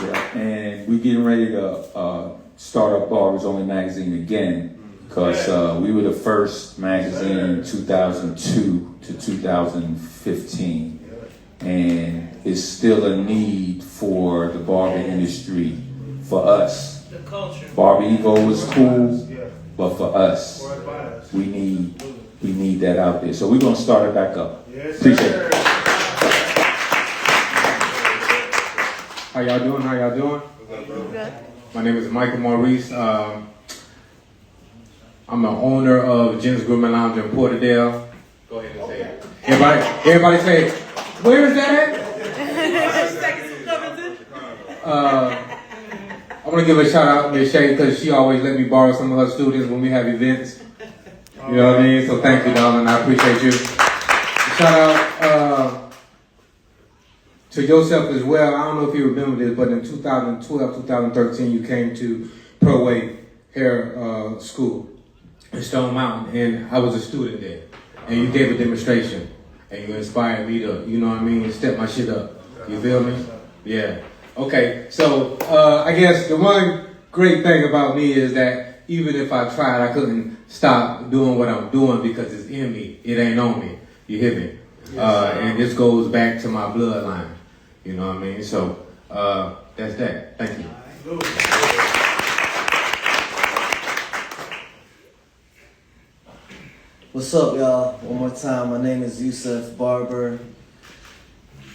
Yeah, and we're getting ready to start up Barbers Only Magazine again because we were the first magazine in 2002 to 2015. And it's still a need for the barber industry, for us.
The culture.
Barber Evo is cool, but for us, we need that out there. So we're gonna start it back up. Appreciate it.
How y'all doing?
Good.
My name is Michael Maurice. I'm the owner of Jen's Gourmet Lounge in Porterdale. Go ahead and say it. Everybody say it. Where is that at? I want to give a shout out to Miss Shay because she always let me borrow some of her students when we have events. You know what I mean? So thank you, darling. I appreciate you. Shout out to yourself as well. I don't know if you remember this, but in 2012, 2013, you came to Pro Way Hair School in Stone Mountain, and I was a student there. And you gave a demonstration, and you inspired me to, you know what I mean, step my shit up. You feel me? Yeah. Okay, so I guess the one great thing about me is that even if I tried, I couldn't stop doing what I'm doing because it's in me. It ain't on me. You hear me? And this goes back to my bloodline. You know what I mean? So that's that. Thank you.
What's up, y'all? One more time, my name is Yusuf Barber.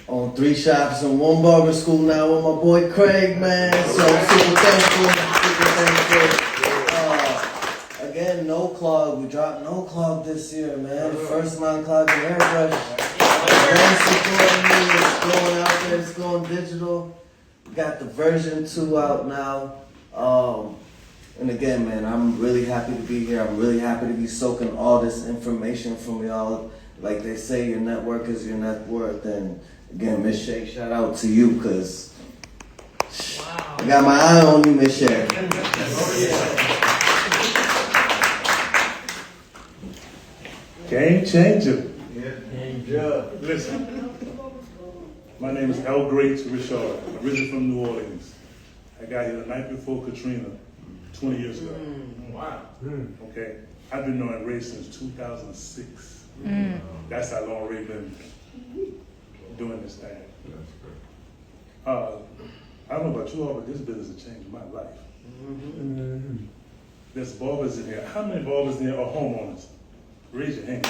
Own 3 shops and 1 barber school now with my boy Craig, man. So I'm super thankful. Again, no clog. We dropped no clog this year, man. First non-clogging airbrush. Again, supporting me. It's going out there. It's going digital. We got the version 2 out now. And again, man, I'm really happy to be here. I'm really happy to be soaking all this information from y'all. Like they say, your network is your net worth. And again, Miss Shay, shout out to you, because I got my eye on you, Miss Shay.
Game changer.
Yeah.
Listen, my name is El Great Richard, originally from New Orleans. I got here the night before Katrina, 20 years ago.
Wow.
Okay, I've been knowing Ray since 2006. That's how long Ray been doing this thing. I don't know about you all, but this business has changed my life. There's barbers in here. How many barbers in here are homeowners? Raise your hand.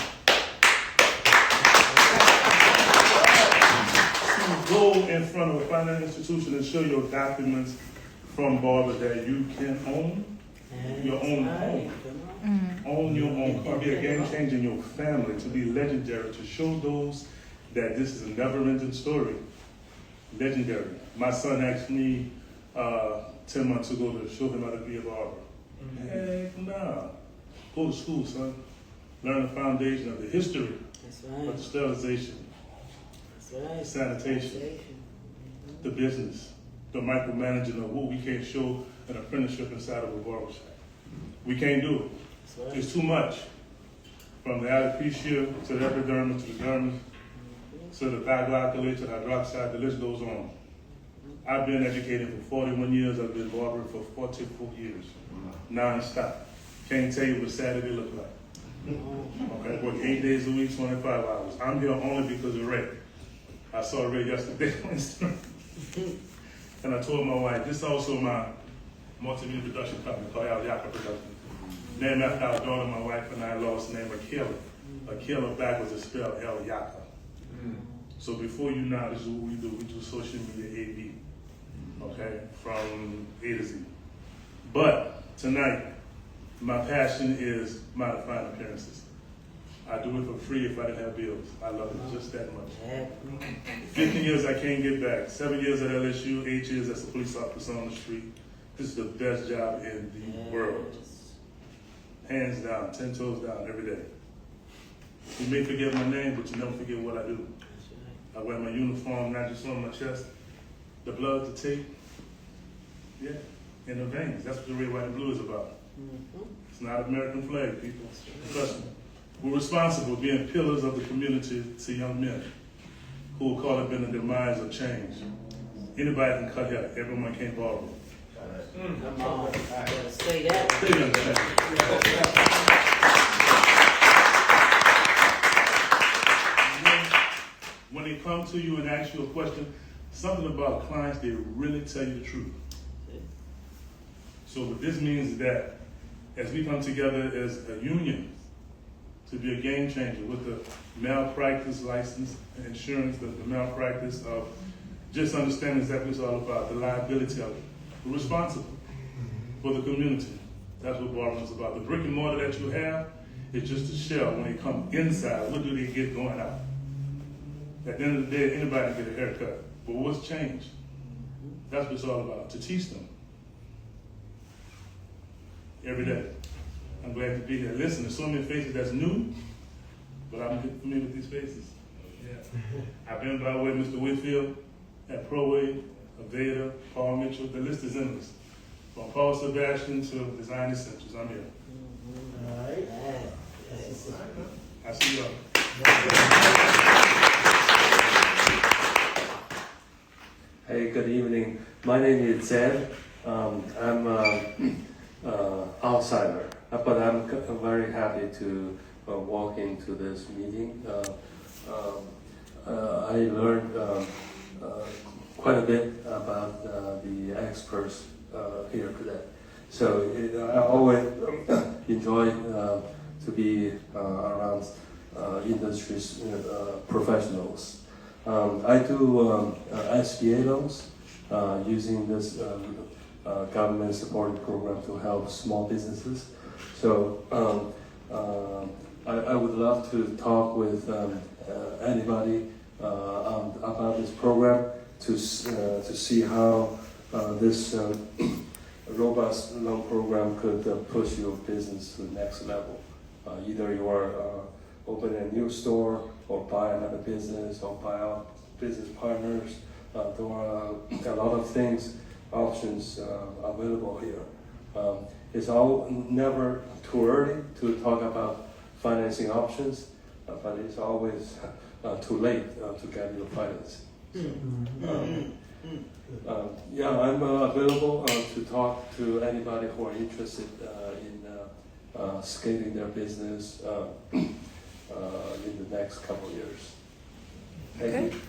Go in front of a financial institution and show your documents from Barber that you can own your own home. Own your own car. Be a game changer in your family, to be legendary, to show those that this is a never-ending story. Legendary. My son asked me 10 months ago to show him how to be a barber. Heck nah. Go to school, son. Learn the foundation of the history of the sterilization, the sanitation, the business, the micromanaging of what we can't show an apprenticeship inside of a barbershop. We can't do it. It's too much. From the alopecia to the epidermis to the dermis to the diglycolate to the hydroxide, the list goes on. I've been educated for 41 years. I've been barbering for 44 years, non-stop. Can't tell you what Saturday look like. Okay, work 8 days a week, 25 hours. I'm here only because of Ray. I saw Ray yesterday on Instagram. And I told my wife, this is also my multimedia production company called Al Yaka Production. Named after our daughter, my wife and I lost the name Akela. Akela backwards is spelled El Yaka. So before you know, this is what we do. We do social media A/B. Okay, from A to Z. But tonight, my passion is modifying appearances. I do it for free if I didn't have bills. I love it just that much. 15 years I can't get back. 7 years at LSU, 8 years as a police officer on the street. This is the best job in the world. Hands down, 10 toes down every day. You may forget my name, but you never forget what I do. I wear my uniform, not just on my chest. The blood, the tape, yeah, in the veins. That's what the red, white, and blue is about. It's not an American flag, people. Trust me. We're responsible, being pillars of the community to young men who will call it been the demise of change. Anybody can cut hair. Everyone can't borrow.
Come on, better say that.
They understand. When they come to you and ask you a question, something about clients, they really tell you the truth. So what this means is that as we come together as a union to be a game changer with the malpractice license and insurance, the malpractice of just understanding exactly what it's all about, the liability of it. We're responsible for the community. That's what Barber is about. The brick and mortar that you have is just a shell. When they come inside, what do they get going out? At the end of the day, anybody can get a haircut. But what's changed? That's what it's all about, to teach them. Every day. I'm glad to be here. Listen, there's so many faces that's new, but I'm familiar with these faces. Yeah. I've been by way Mr. Whitfield at ProWay, Aveda, Paul Mitchell. The list is endless. From Paul Sebastian to Design Essentials, I'm here.
All right.
I see y'all.
Hey, good evening. My name is Zed. I'm an outsider, but I'm very happy to walk into this meeting. I learned quite a bit about the experts here today. So I always enjoy to be around industries professionals. I do SBA loans using this government supported program to help small businesses. So I would love to talk with anybody about this program to see how this robust loan program could push your business to the next level. Either you are open a new store or buy another business or buy out business partners. There are a lot of things, options available here. It's all never too early to talk about financing options, but it's always too late to get your financing. Yeah, I'm available to talk to anybody who are interested in scaling their business in the next couple of years. Thank you.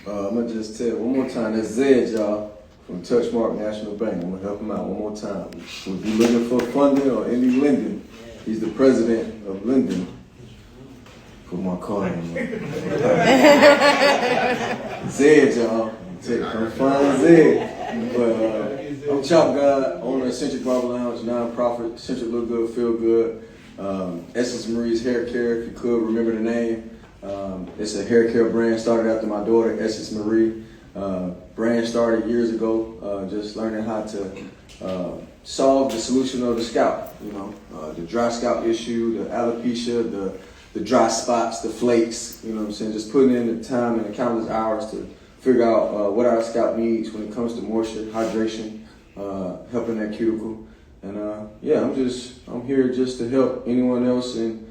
I'm gonna just tell one more time. That's Zed, y'all, from Touchmark National Bank. I'm gonna help him out one more time. If you're looking for funding or any lending, he's the president of lending. Put my card in there. Zed, y'all. Come find Zed. But I'm Chop God, owner of Centric Barber Lounge, nonprofit. Centric Look Good, Feel Good. Essence Marie's Hair Care, if you could remember the name. It's a hair care brand started after my daughter, Essence Marie. Brand started years ago, just learning how to solve the solution of the scalp. You know, the dry scalp issue, the alopecia, the dry spots, the flakes. You know what I'm saying? Just putting in the time and the countless hours to figure out what our scalp needs when it comes to moisture, hydration, helping that cuticle. And yeah, I'm here just to help anyone else in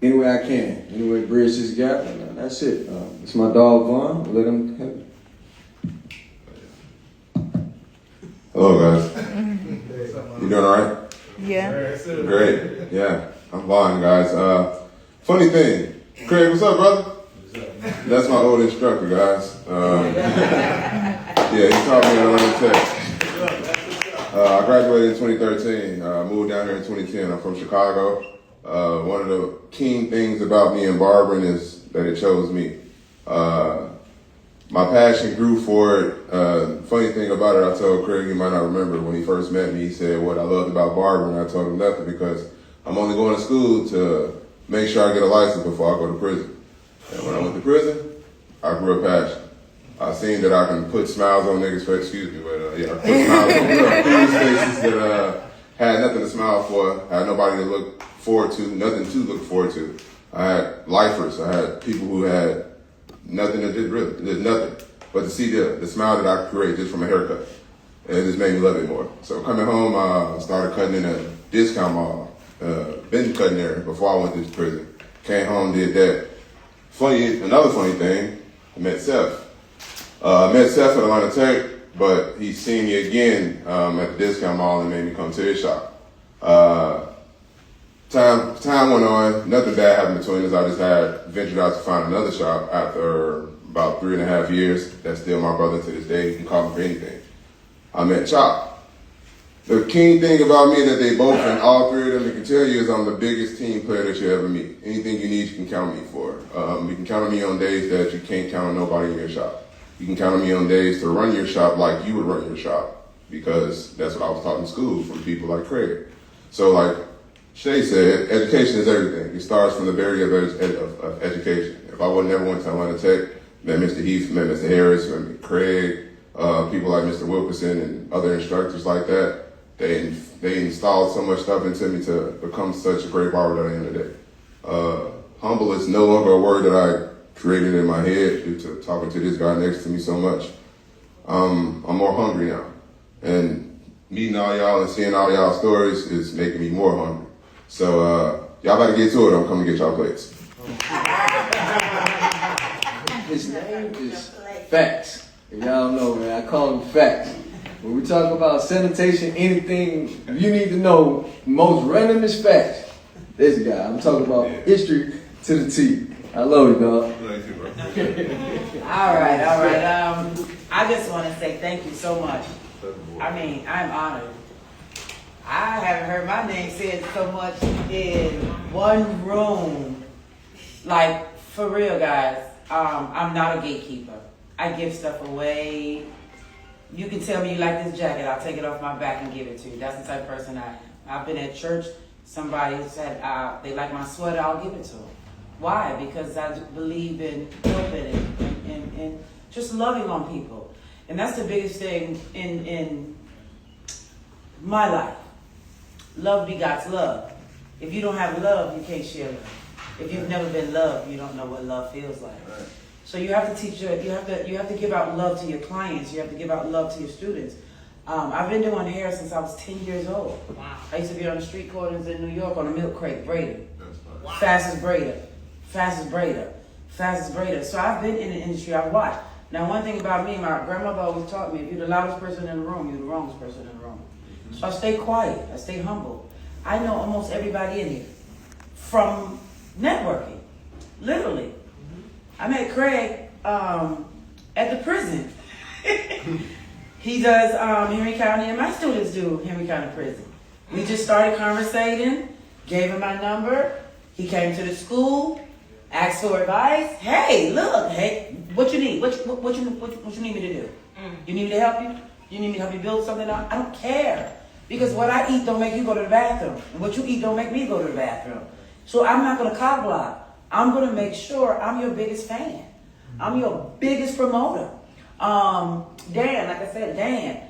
any way I can, any way to bridge this gap, and that's it. It's my dog Vaughn. Let him have it.
Hello, guys. You doing all right?
Yeah.
Great. Yeah, I'm Vaughn, guys. Funny thing, Craig, what's up, brother? That's my old instructor, guys. Yeah, he taught me how to learn tech. I graduated in 2013. Moved down here in 2010. I'm from Chicago. One of the keen things about me and barbering is that it chose me. My passion grew for it. Funny thing about it, I told Craig, you might not remember, when he first met me, he said what I loved about barbering. I told him nothing because I'm only going to school to make sure I get a license before I go to prison. And when I went to prison, I grew a passion. I seen that I can put smiles on niggas' faces, excuse me, but yeah, I put smiles on people's faces that had nothing to smile for, had nobody to look forward to, nothing to look forward to. I had lifers, I had people who had nothing that did nothing, but to see the smile that I create just from a haircut, it just made me love it more. So coming home, I started cutting in a discount mall, been cutting there before I went to prison. Came home, did that. Another funny thing, I met Seth. I met Seth at Atlanta Tech, but he seen me again at the discount mall and made me come to his shop. Time went on, nothing bad happened between us. I just had ventured out to find another shop after about 3.5 years. That's still my brother to this day. You can call me for anything. I met Chop. The keen thing about me that they both, and all three of them, can tell you is I'm the biggest team player that you ever meet. Anything you need, you can count on me for. You can count on me on days that you can't count on nobody in your shop. You can count on me on days to run your shop like you would run your shop, because that's what I was taught in school from people like Craig. So like Shay said, education is everything. It starts from the barrier of education. If I would never went to Atlanta Tech, met Mr. Heath, met Mr. Harris, met Craig, people like Mr. Wilkerson and other instructors like that, they installed so much stuff into me to become such a great barber at the end of the day. Humble is no longer a word that I created in my head due to talking to this guy next to me so much. I'm more hungry now. And meeting all y'all and seeing all y'all stories is making me more hungry. So y'all better get to it. I'm coming to get y'all plates.
His name is Facts. If y'all don't know, man, I call him Facts. When we talk about sanitation, anything you need to know, most randomest facts. This guy, I'm talking about history to the T. I love you, dog.
Thank you, bro.
All right. I just want to say thank you so much. I mean, I'm honored I haven't heard my name said so much in one room. Like, for real, guys, I'm not a gatekeeper. I give stuff away. You can tell me you like this jacket, I'll take it off my back and give it to you. That's the type of person I am. I've been at church, somebody said they like my sweater, I'll give it to them. Why? Because I believe in helping and just loving on people. And that's the biggest thing in my life. Love begots love. If you don't have love, you can't share love. If you've never been loved, you don't know what love feels like. So you have to teach you have to give out love to your clients. You have to give out love to your students. I've been doing hair since I was 10 years old. Wow. I used to be on the street corners in New York on a milk crate, braiding. Wow. Fastest braider. So I've been in the industry, I've watched. Now one thing about me, my grandmother always taught me, if you're the loudest person in the room, you're the wrongest person in the room. So I stay quiet, I stay humble. I know almost everybody in here from networking, literally. I met Craig at the prison. He does Henry County, and my students do Henry County Prison. We just started conversating, gave him my number. He came to the school, asked for advice. Hey, look, hey, what you need? What you need me to do? You need me to help you? You need me to help you build something up? I don't care. Because what I eat don't make you go to the bathroom. And what you eat don't make me go to the bathroom. So I'm not going to cock block. I'm going to make sure I'm your biggest fan. I'm your biggest promoter. Dan, like I said, Dan,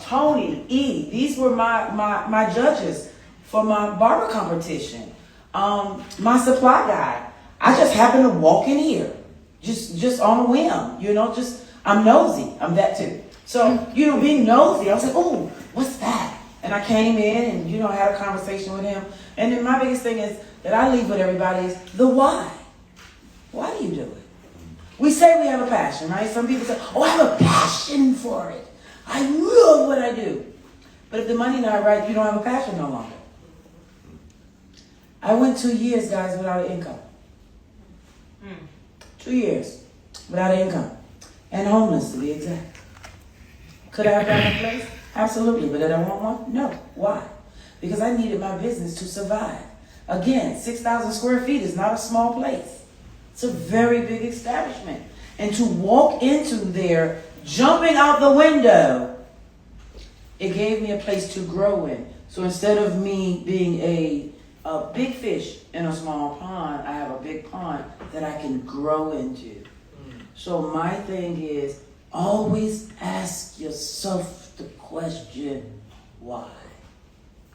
Tony, E, these were my judges for my barber competition. My supply guy, I just happened to walk in here, just on a whim, you know, I'm nosy, I'm that too. So, you know, being nosy, I was like, oh, what's that? And I came in and, you know, I had a conversation with him. And then my biggest thing is that I leave with everybody is the why. Why do you do it? We say we have a passion, right? Some people say, oh, I have a passion for it. I love what I do. But if the money not right, you don't have a passion no longer. I went 2 years, guys, without an income. 2 years without an income. And homeless, to be exact. Could I have gotten a place? Absolutely. But did I want one? No. Why? Because I needed my business to survive. Again, 6,000 square feet is not a small place. It's a very big establishment. And to walk into there, jumping out the window, it gave me a place to grow in. So instead of me being a big fish in a small pond, I have a big pond that I can grow into. So my thing is, always ask yourself the question, why?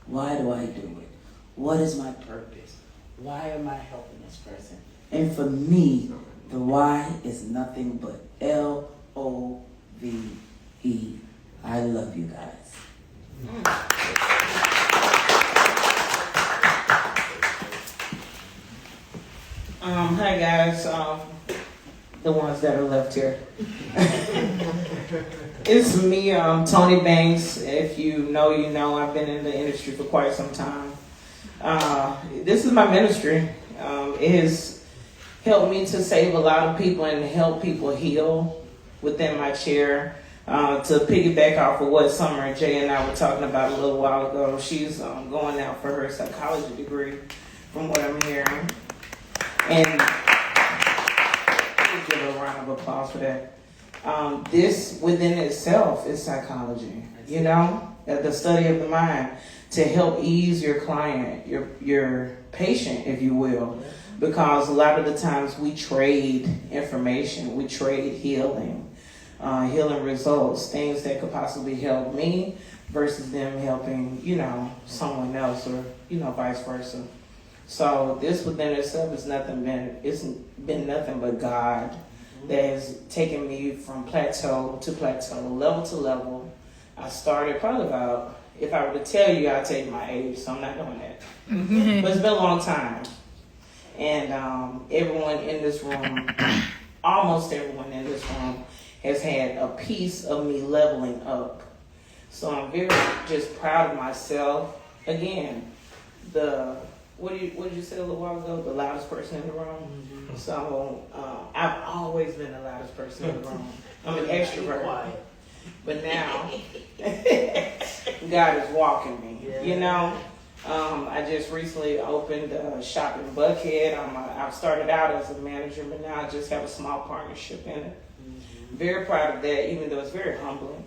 Why do I do it? What is my purpose? Why am I helping this person? And for me, the why is nothing but LOVE. I love you guys.
Hi guys, the ones that are left here. It's me, Tony Banks. If you know, you know. I've been in the industry for quite some time. This is my ministry. It has helped me to save a lot of people and help people heal within my chair. To piggyback off of what Summer J and I were talking about a little while ago, she's going out for her psychology degree, from what I'm hearing. And give her a round of applause for that. This within itself is psychology, you know, the study of the mind to help ease your client, your patient, if you will, because a lot of the times we trade information, we trade healing results, things that could possibly help me versus them helping, you know, someone else or, you know, vice versa. So this within itself is been nothing but God that has taken me from plateau to plateau, level to level. I started probably about, if I were to tell you, I'd tell you my age, so I'm not doing that. But it's been a long time. And everyone in this room, almost everyone in this room, has had a piece of me leveling up. So I'm very just proud of myself. Again, what did you say a little while ago? The loudest person in the room. Mm-hmm. So I've always been the loudest person in the room. I'm an extrovert. but now God is walking me, you know. I just recently opened a shop in Buckhead. I've started out as a manager, but now I just have a small partnership in it. Very proud of that, even though it's very humbling.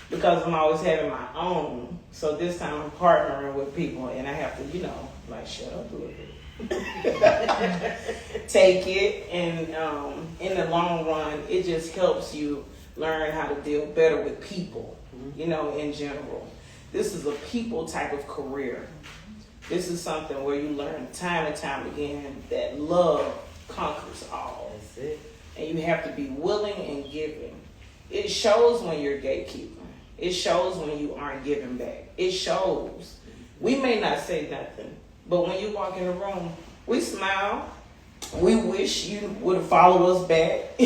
Because I'm always having my own. So this time I'm partnering with people and I have to, you know, like shut up a little bit. Take it, and in the long run, it just helps you learn how to deal better with people, you know, in general. This is a people type of career. This is something where you learn time and time again that love conquers all. That's it. And you have to be willing and giving. It shows when you're gatekeeping. It shows when you aren't giving back. It shows. We may not say nothing, but when you walk in the room, we smile. We wish you would follow us back.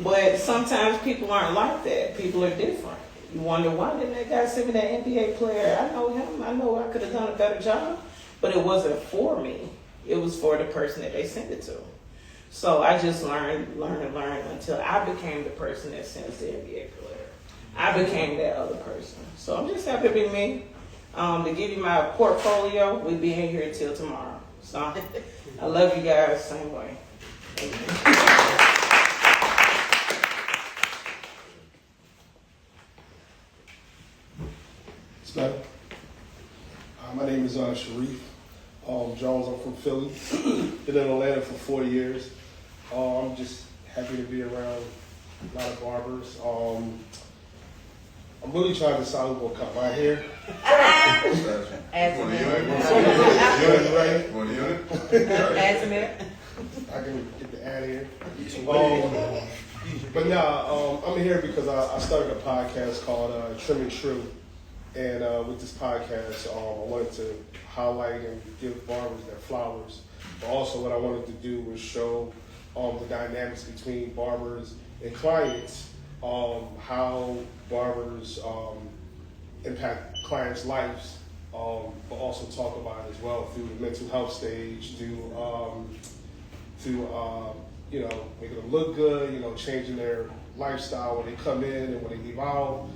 But sometimes people aren't like that. People are different. You wonder, why didn't that guy send me that NBA player? I know him. I know I could have done a better job. But it wasn't for me. It was for the person that they sent it to. So I just learned until I became the person that sends the NBA player. I became that other person. So I'm just happy to be me. To give you my portfolio, we'll be in here until tomorrow. So I love you guys same way.
My name is Sharif Jones. I'm from Philly. Been in Atlanta for 4 years. I'm just happy to be around a lot of barbers. I'm really trying to decide who's gonna cut my hair.
Add some
I can get the ad here. But I'm here because I started a podcast called Trim and True. And with this podcast, I wanted to highlight and give barbers their flowers. But also what I wanted to do was show the dynamics between barbers and clients, how barbers impact clients' lives, but also talk about it as well through the mental health stage, through you know, making them look good, you know, changing their lifestyle when they come in and when they leave out.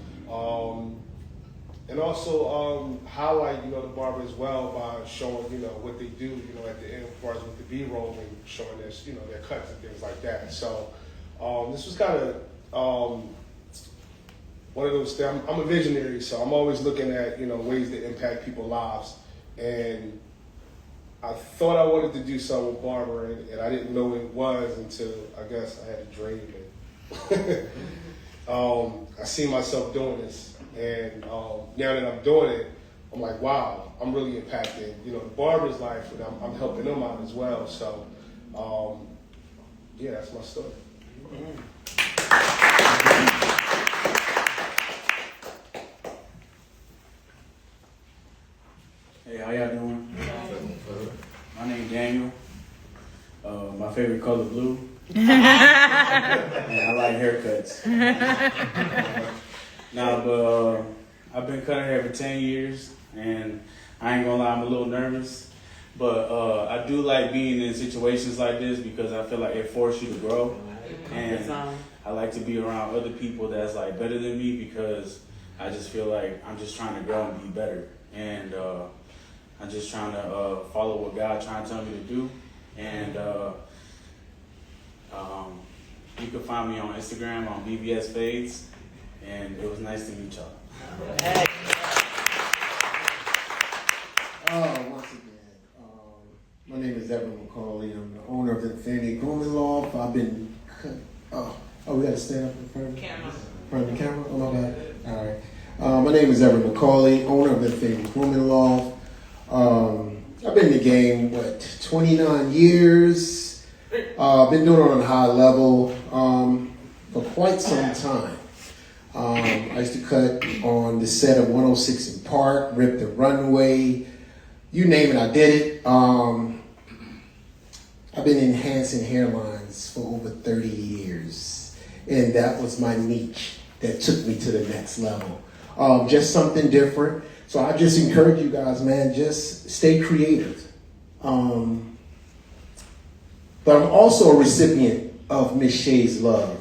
And also highlight, you know, the barber as well by showing, you know, what they do, you know, at the end, as far as with the B-roll and showing their, you know, their cuts and things like that. So this was kind of one of those things. I'm a visionary, so I'm always looking at, you know, ways to impact people's lives. And I thought I wanted to do something with barbering, and I didn't know what it was until I guess I had a dream. And I see myself doing this. And now that I'm doing it, I'm like, wow, I'm really impacting, you know, the barber's life, and I'm helping them out as well. So, yeah, that's my story.
Hey, how y'all doing? My name's Daniel. My favorite color blue. And I like haircuts. But I've been cutting hair for 10 years, and I ain't gonna lie, I'm a little nervous. But I do like being in situations like this because I feel like it forces you to grow. And I like to be around other people that's like better than me because I just feel like I'm just trying to grow and be better. And I'm just trying to follow what God trying to tell me to do. And you can find me on Instagram on BBS Fades. And it was nice to meet y'all.
Once again, my name is Evan McCauley. I'm the owner of Infinity Grooming Loft. I've been, we got to stand up in front of the camera? Oh, my bad. All right. My name is Evan McCauley, owner of Infinity Grooming Loft. I've been in the game, 29 years. I've been doing it on a high level for quite some time. I used to cut on the set of 106 in Park, Rip the Runway, you name it, I did it. I've been enhancing hairlines for over 30 years, and that was my niche that took me to the next level. Just something different. So I just encourage you guys, man, just stay creative. But I'm also a recipient of Miss Shay's love.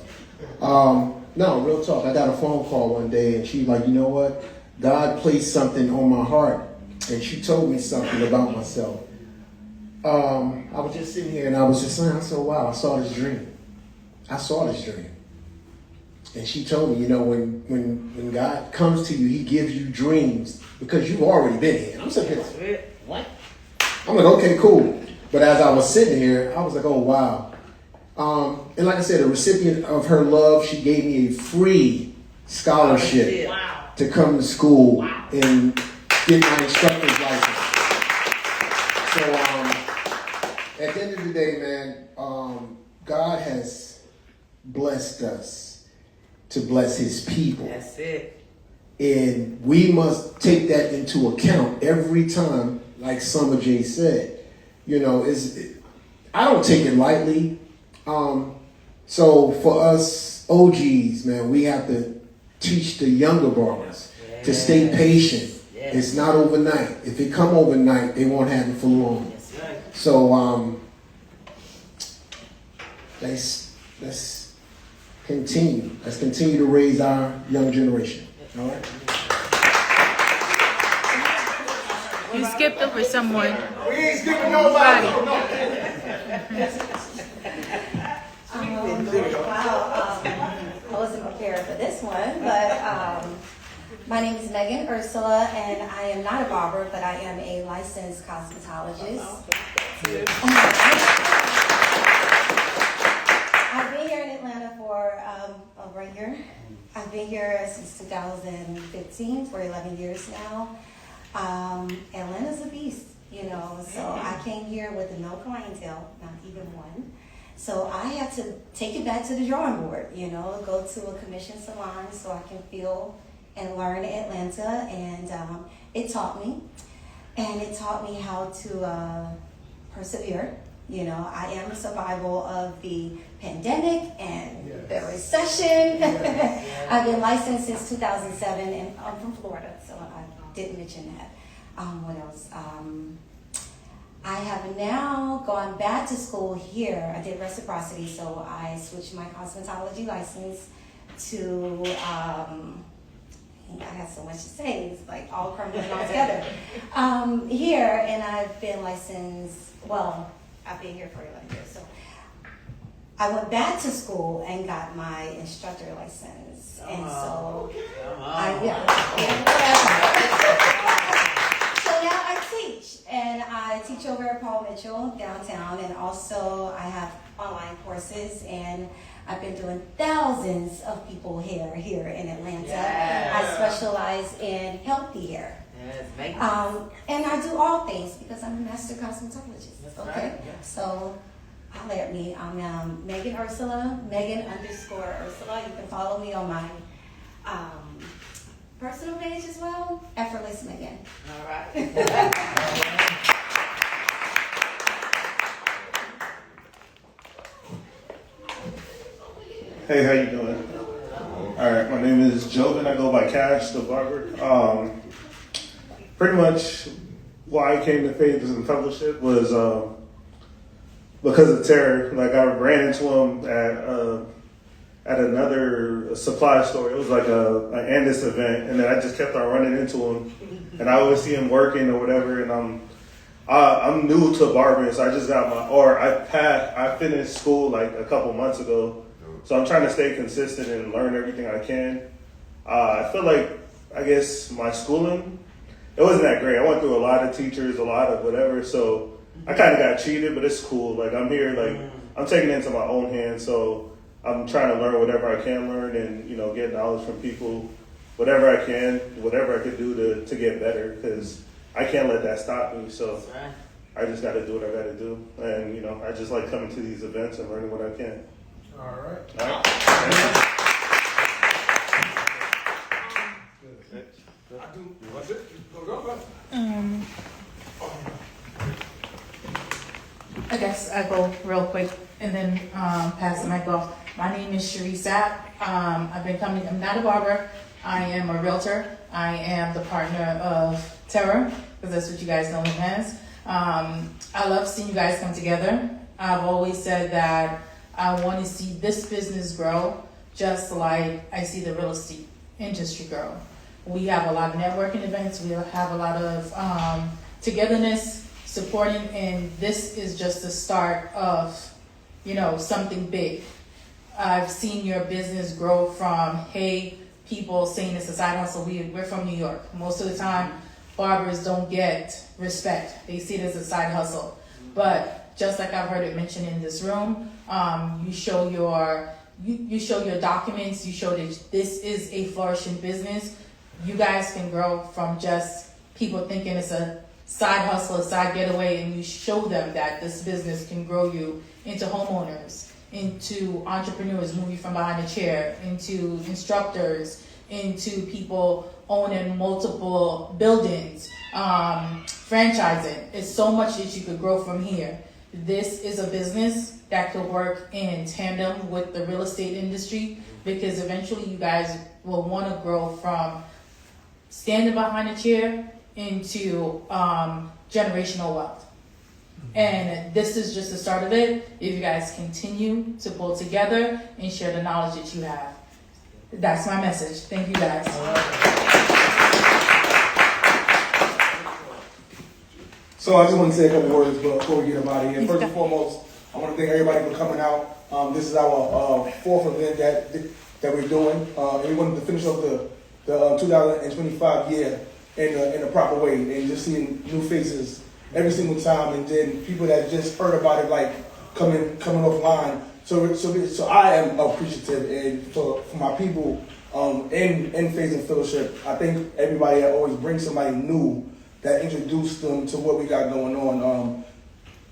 No, real talk. I got a phone call one day, and she like, you know what? God placed something on my heart, and she told me something about myself. I was just sitting here, and I was just saying, I said, wow, I saw this dream. I saw this dream. And she told me, you know, when God comes to you, he gives you dreams because you've already been here. And I'm sitting here, what? I'm like, okay, cool. But as I was sitting here, I was like, oh, wow. And like I said, a recipient of her love, she gave me a free scholarship to come to school and get my instructor's license. So at the end of the day, man, God has blessed us to bless his people.
That's it.
And we must take that into account every time, like Summer J said. You know, I don't take it lightly. So for us OGs, man, we have to teach the younger barbers to stay patient. It's not overnight. If it come overnight, they won't have it for long. So let's continue. Let's continue to raise our young generation. All right.
You skipped over someone.
We ain't skipping nobody.
Wow, I wasn't prepared for this one, but my name is Megan Ursula, and I am not a barber, but I am a licensed cosmetologist. I've been here in Atlanta for over a year. I've been here since 2015, for 11 years now. Atlanta's a beast, you know, so I came here with no clientele, not even one. So I had to take it back to the drawing board, you know, go to a commission salon so I can feel and learn Atlanta, and it taught me. And it taught me how to persevere. You know, I am a survival of the pandemic and the recession. I've been licensed since 2007, and I'm from Florida, so I didn't mention that. What else? I have now gone back to school here. I did reciprocity, so I switched my cosmetology license to, I got so much to say, it's like all crumbling all together. Here, and I've been licensed, well, I've been here for 11 years, so I went back to school and got my instructor license. And so, so now I teach, and I teach over at Paul Mitchell downtown, and also I have online courses, and I've been doing thousands of people hair here in Atlanta. I specialize in healthy hair. And I do all things because I'm a master cosmetologist. Okay, so holler at me. I'm Megan Ursula, Megan_Ursula. You can follow me on my personal page as well, Effortless Megan. All right.
Hey, how you doing? All right, my name is Joven. I go by Cash, the barber. Pretty much why I came to Faith and Fellowship was because of Terry. Like, I ran into him at another supply store. It was like an Andis event, and then I just kept on running into him, and I always see him working or whatever. And I'm new to barbering, so I just got I finished school like a couple months ago. So I'm trying to stay consistent and learn everything I can. I feel like, I guess, my schooling, it wasn't that great. I went through a lot of teachers, a lot of whatever, so I kind of got cheated, but it's cool. Like, I'm here, like, I'm taking it into my own hands, so I'm trying to learn whatever I can learn and, you know, get knowledge from people, whatever I can, whatever I can do to get better, because I can't let that stop me, so I just got to do what I got to do. And, you know, I just like coming to these events and learning what I can.
All right.
I guess I go real quick and then pass the mic off. My name is Cherie Sapp. I'm not a barber. I am a realtor. I am the partner of Terra, because that's what you guys know him as. I love seeing you guys come together. I've always said that I want to see this business grow just like I see the real estate industry grow. We have a lot of networking events, we have a lot of togetherness, supporting, and this is just the start of, something big. I've seen your business grow from, hey, people saying it's a side hustle. We're from New York. Most of the time, barbers don't get respect. They see it as a side hustle. But just like I've heard it mentioned in this room, you show your documents, you show that this is a flourishing business. You guys can grow from just people thinking it's a side hustle, a side getaway, and you show them that this business can grow you into homeowners, into entrepreneurs moving from behind a chair, into instructors, into people owning multiple buildings, franchising. It's so much that you could grow from here. This is a business that could work in tandem with the real estate industry, because eventually you guys will want to grow from standing behind a chair into generational wealth. And this is just the start of it. If you guys continue to pull together and share the knowledge that you have. That's my message. Thank you guys.
So I just want to say a couple words before we get them out of here. First and foremost, I want to thank everybody for coming out. This is our fourth event that we're doing. And we wanted to finish off the 2025 year in a proper way, and just seeing new faces every single time, and then people that just heard about it, like coming offline. So I am appreciative, and for my people in Faith and Fellowship, I think everybody always brings somebody new that introduced them to what we got going on.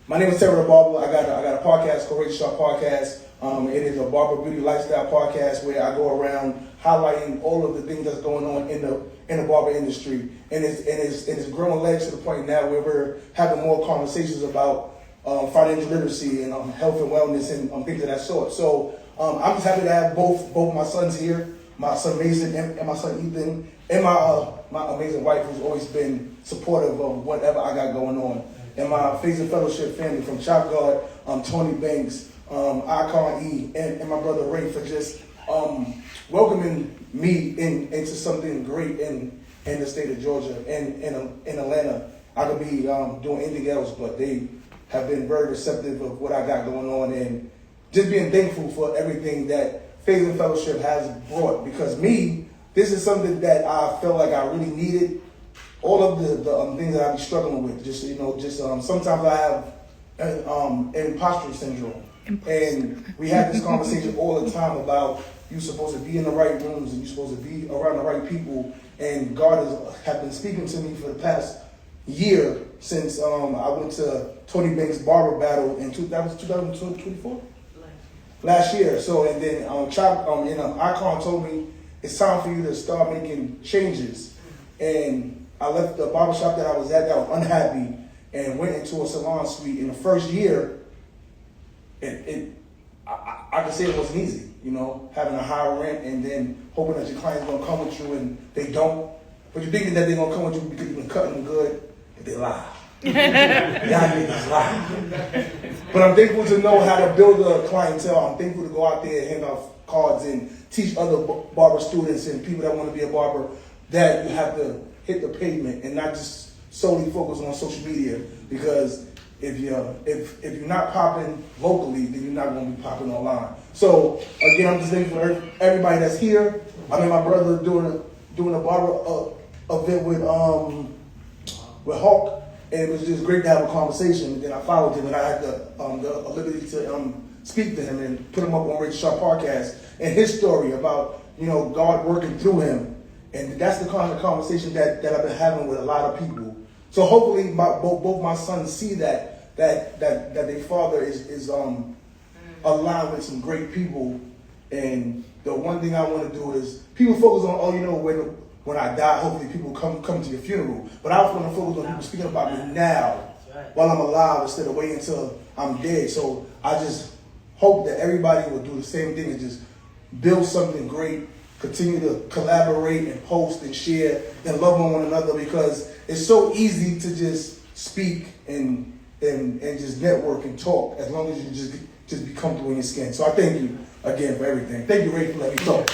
My name is Terry the Barber. I got a podcast, Courageous Sharp Podcast. It is a barber beauty lifestyle podcast where I go around highlighting all of the things that's going on in the barber industry, and it's growing legs to the point now where we're having more conversations about financial literacy and health and wellness and things of that sort. So I'm just happy to have both my sons here, my son Mason and my son Ethan, and my amazing wife, who's always been supportive of whatever I got going on, and my Faith and Fellowship family from Chop Guard, Tony Banks, Icon E, and my brother Ray for just welcoming me into something great in the state of Georgia and in Atlanta. I could be doing anything else, but they have been very receptive of what I got going on, and just being thankful for everything that Faith and Fellowship has brought. Because this is something that I felt like I really needed. All of the things that I be struggling with, sometimes I have imposter syndrome. And we have this conversation all the time about you're supposed to be in the right rooms and you're supposed to be around the right people. And God has been speaking to me for the past year since I went to Tony Banks' Barber battle in 2024? Last year. So, and then Icon told me it's time for you to start making changes. And I left the barbershop that I was at that was unhappy and went into a salon suite. In the first year, I could say it wasn't easy, having a high rent and then hoping that your client's gonna come with you and they don't. But you're thinking that they're gonna come with you because you've been cutting them good, and they lie. Y'all niggas lie. But I'm thankful to know how to build a clientele. I'm thankful to go out there and hand out cards and teach other barber students and people that want to be a barber that you have to hit the pavement and not just solely focus on social media, because if you're not popping locally, then you're not going to be popping online. So again, I'm just thankful for everybody that's here. I mean, my brother doing a barber event with Hawk, and it was just great to have a conversation. And then I followed him, and I had the liberty to speak to him and put him up on Rachel Sharp Podcast and his story about God working through him. And that's the kind of conversation that I've been having with a lot of people. So hopefully both my sons see that their father is aligned with some great people. And the one thing I want to do is, people focus on, when I die, hopefully people come to your funeral. But I want to focus on people speaking about me now while I'm alive instead of waiting until I'm dead. So I just hope that everybody will do the same thing and just build something great. Continue to collaborate and post and share and love on one another, because it's so easy to just speak and just network and talk as long as you just be comfortable in your skin. So I thank you again for everything. Thank you, Ray, for letting me talk.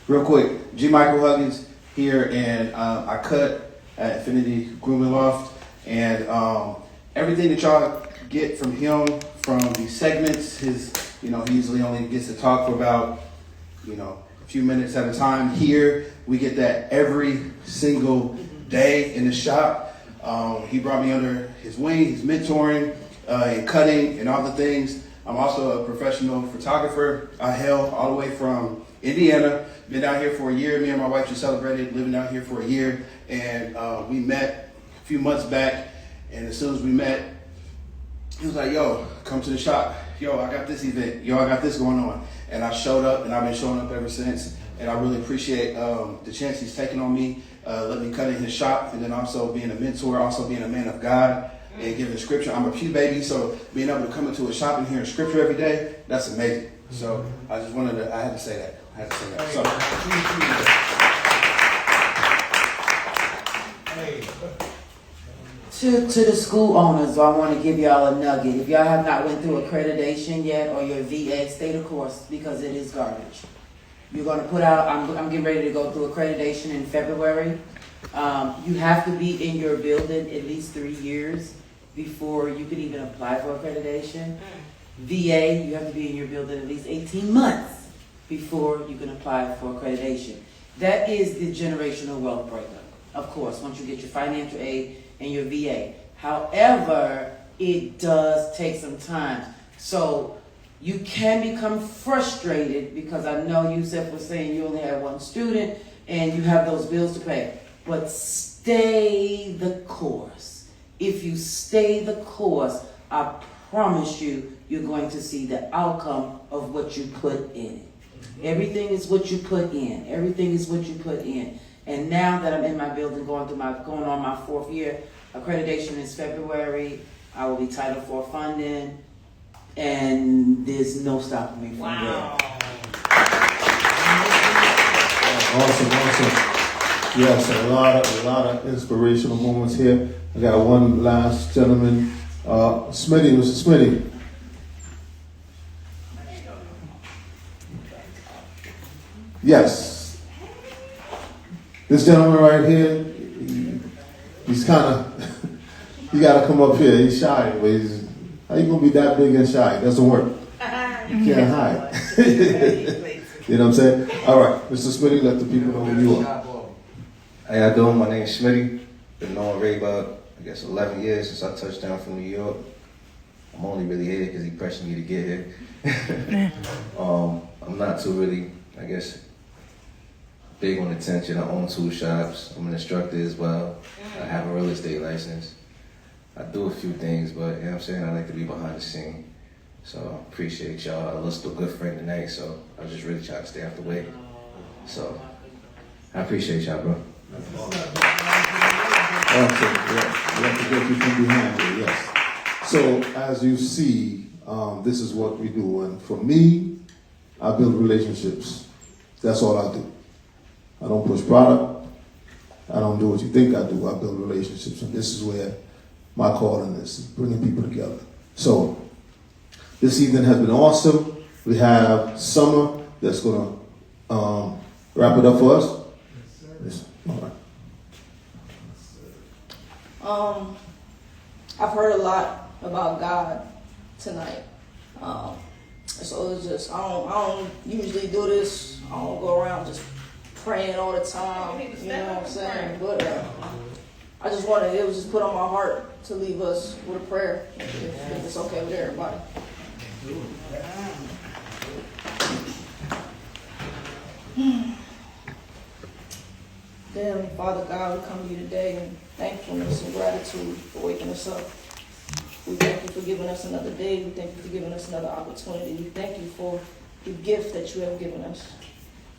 Real quick, G. Michael Huggins here, and I cut at Infinity Grooming Loft, and everything that y'all get from him, from these segments, he usually only gets to talk for about, a few minutes at a time. Here, we get that every single day in the shop. He brought me under his wing, he's mentoring, and cutting, and all the things. I'm also a professional photographer. I hail all the way from Indiana. Been out here for a year. Me and my wife just celebrated living out here for a year. And we met a few months back. And as soon as we met, he was like, yo, come to the shop. Yo, I got this event. Yo, I got this going on. And I showed up, and I've been showing up ever since. And I really appreciate the chance he's taken on me, letting me cut in his shop, and then also being a mentor, also being a man of God, and giving scripture. I'm a pew baby, so being able to come into a shop and hear scripture every day, that's amazing. So I had to say that.
To the school owners, I want to give y'all a nugget. If y'all have not went through accreditation yet or your VA, stay the course because it is garbage. You're going to put out, I'm getting ready to go through accreditation in February. You have to be in your building at least 3 years before you can even apply for accreditation. VA, you have to be in your building at least 18 months before you can apply for accreditation. That is the generational wealth breaker, of course, once you get your financial aid and your VA. However, it does take some time. So you can become frustrated because I know Yusef was saying you only have one student and you have those bills to pay. But stay the course. If you stay the course, I promise you, you're going to see the outcome of what you put in it. Everything is what you put in. Everything is what you put in. And now that I'm in my building, going on my 4th year, accreditation is February. I will be Title IV funding, and there's no stopping me from there.
Awesome. Yes, a lot of inspirational moments here. I got one last gentleman, Smitty, Mr. Smitty. Yes. This gentleman right here, he's kind of, you got to come up here. He's shy, but how you going to be that big and shy? It doesn't work. You can't hide. You know what I'm saying? All right, Mr. Smitty, let the people know who you are.
How y'all doing? My name's Smitty. Been knowing Ray about, 11 years since I touched down from New York. I'm only really here because he pressured me to get here. I'm not too really, big on attention. I own 2 shops. I'm an instructor as well. I have a real estate license. I do a few things, but you know what I'm saying? I like to be behind the scene. So I appreciate y'all. I lost a good friend tonight, so I was just really trying to stay out the way. So I appreciate y'all, bro.
Awesome. Yes. We have to get you from behind you, yes. So as you see, this is what we do. And for me, I build relationships. That's all I do. I don't push product. I don't do what you think I do. I build relationships. And this is where my calling is, bringing people together. So this evening has been awesome. We have Summer that's going to wrap it up for us. Yes. All right.
I've heard a lot about God tonight. So it's just, I don't usually do this. I don't go around just praying all the time, you know what I'm saying? But I just wanted, it was just put on my heart to leave us with a prayer, if it's okay with everybody. Dear Father God, we come to you today in thankfulness and gratitude for waking us up. We thank you for giving us another day. We thank you for giving us another opportunity. We thank you for the gift that you have given us.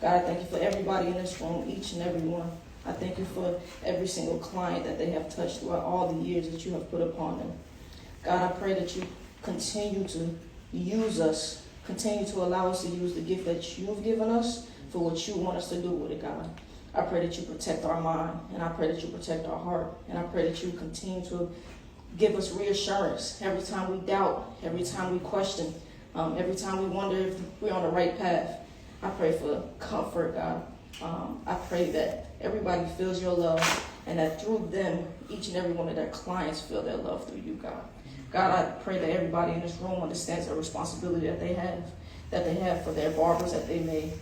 God, I thank you for everybody in this room, each and every one. I thank you for every single client that they have touched throughout all the years that you have put upon them. God, I pray that you continue to use us, continue to allow us to use the gift that you have given us for what you want us to do with it, God. I pray that you protect our mind, and I pray that you protect our heart, and I pray that you continue to give us reassurance every time we doubt, every time we question, every time we wonder if we're on the right path. I pray for comfort, God. I pray that everybody feels your love, and that through them, each and every one of their clients feel their love through you, God. God, I pray that everybody in this room understands the responsibility that they have for their barbers that they may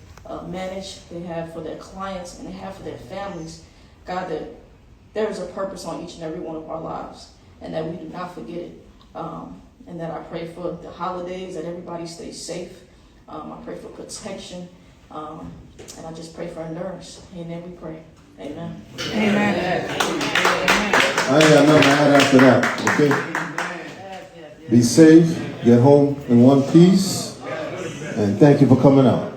manage, they have for their clients, and they have for their families. God, that there is a purpose on each and every one of our lives, and that we do not forget it. And that I pray for the holidays, that everybody stays safe. I pray for protection, and I just pray for endurance. And then we pray. Amen.
I ain't got nothing to add after that, okay? Be safe, get home in one piece, and thank you for coming out.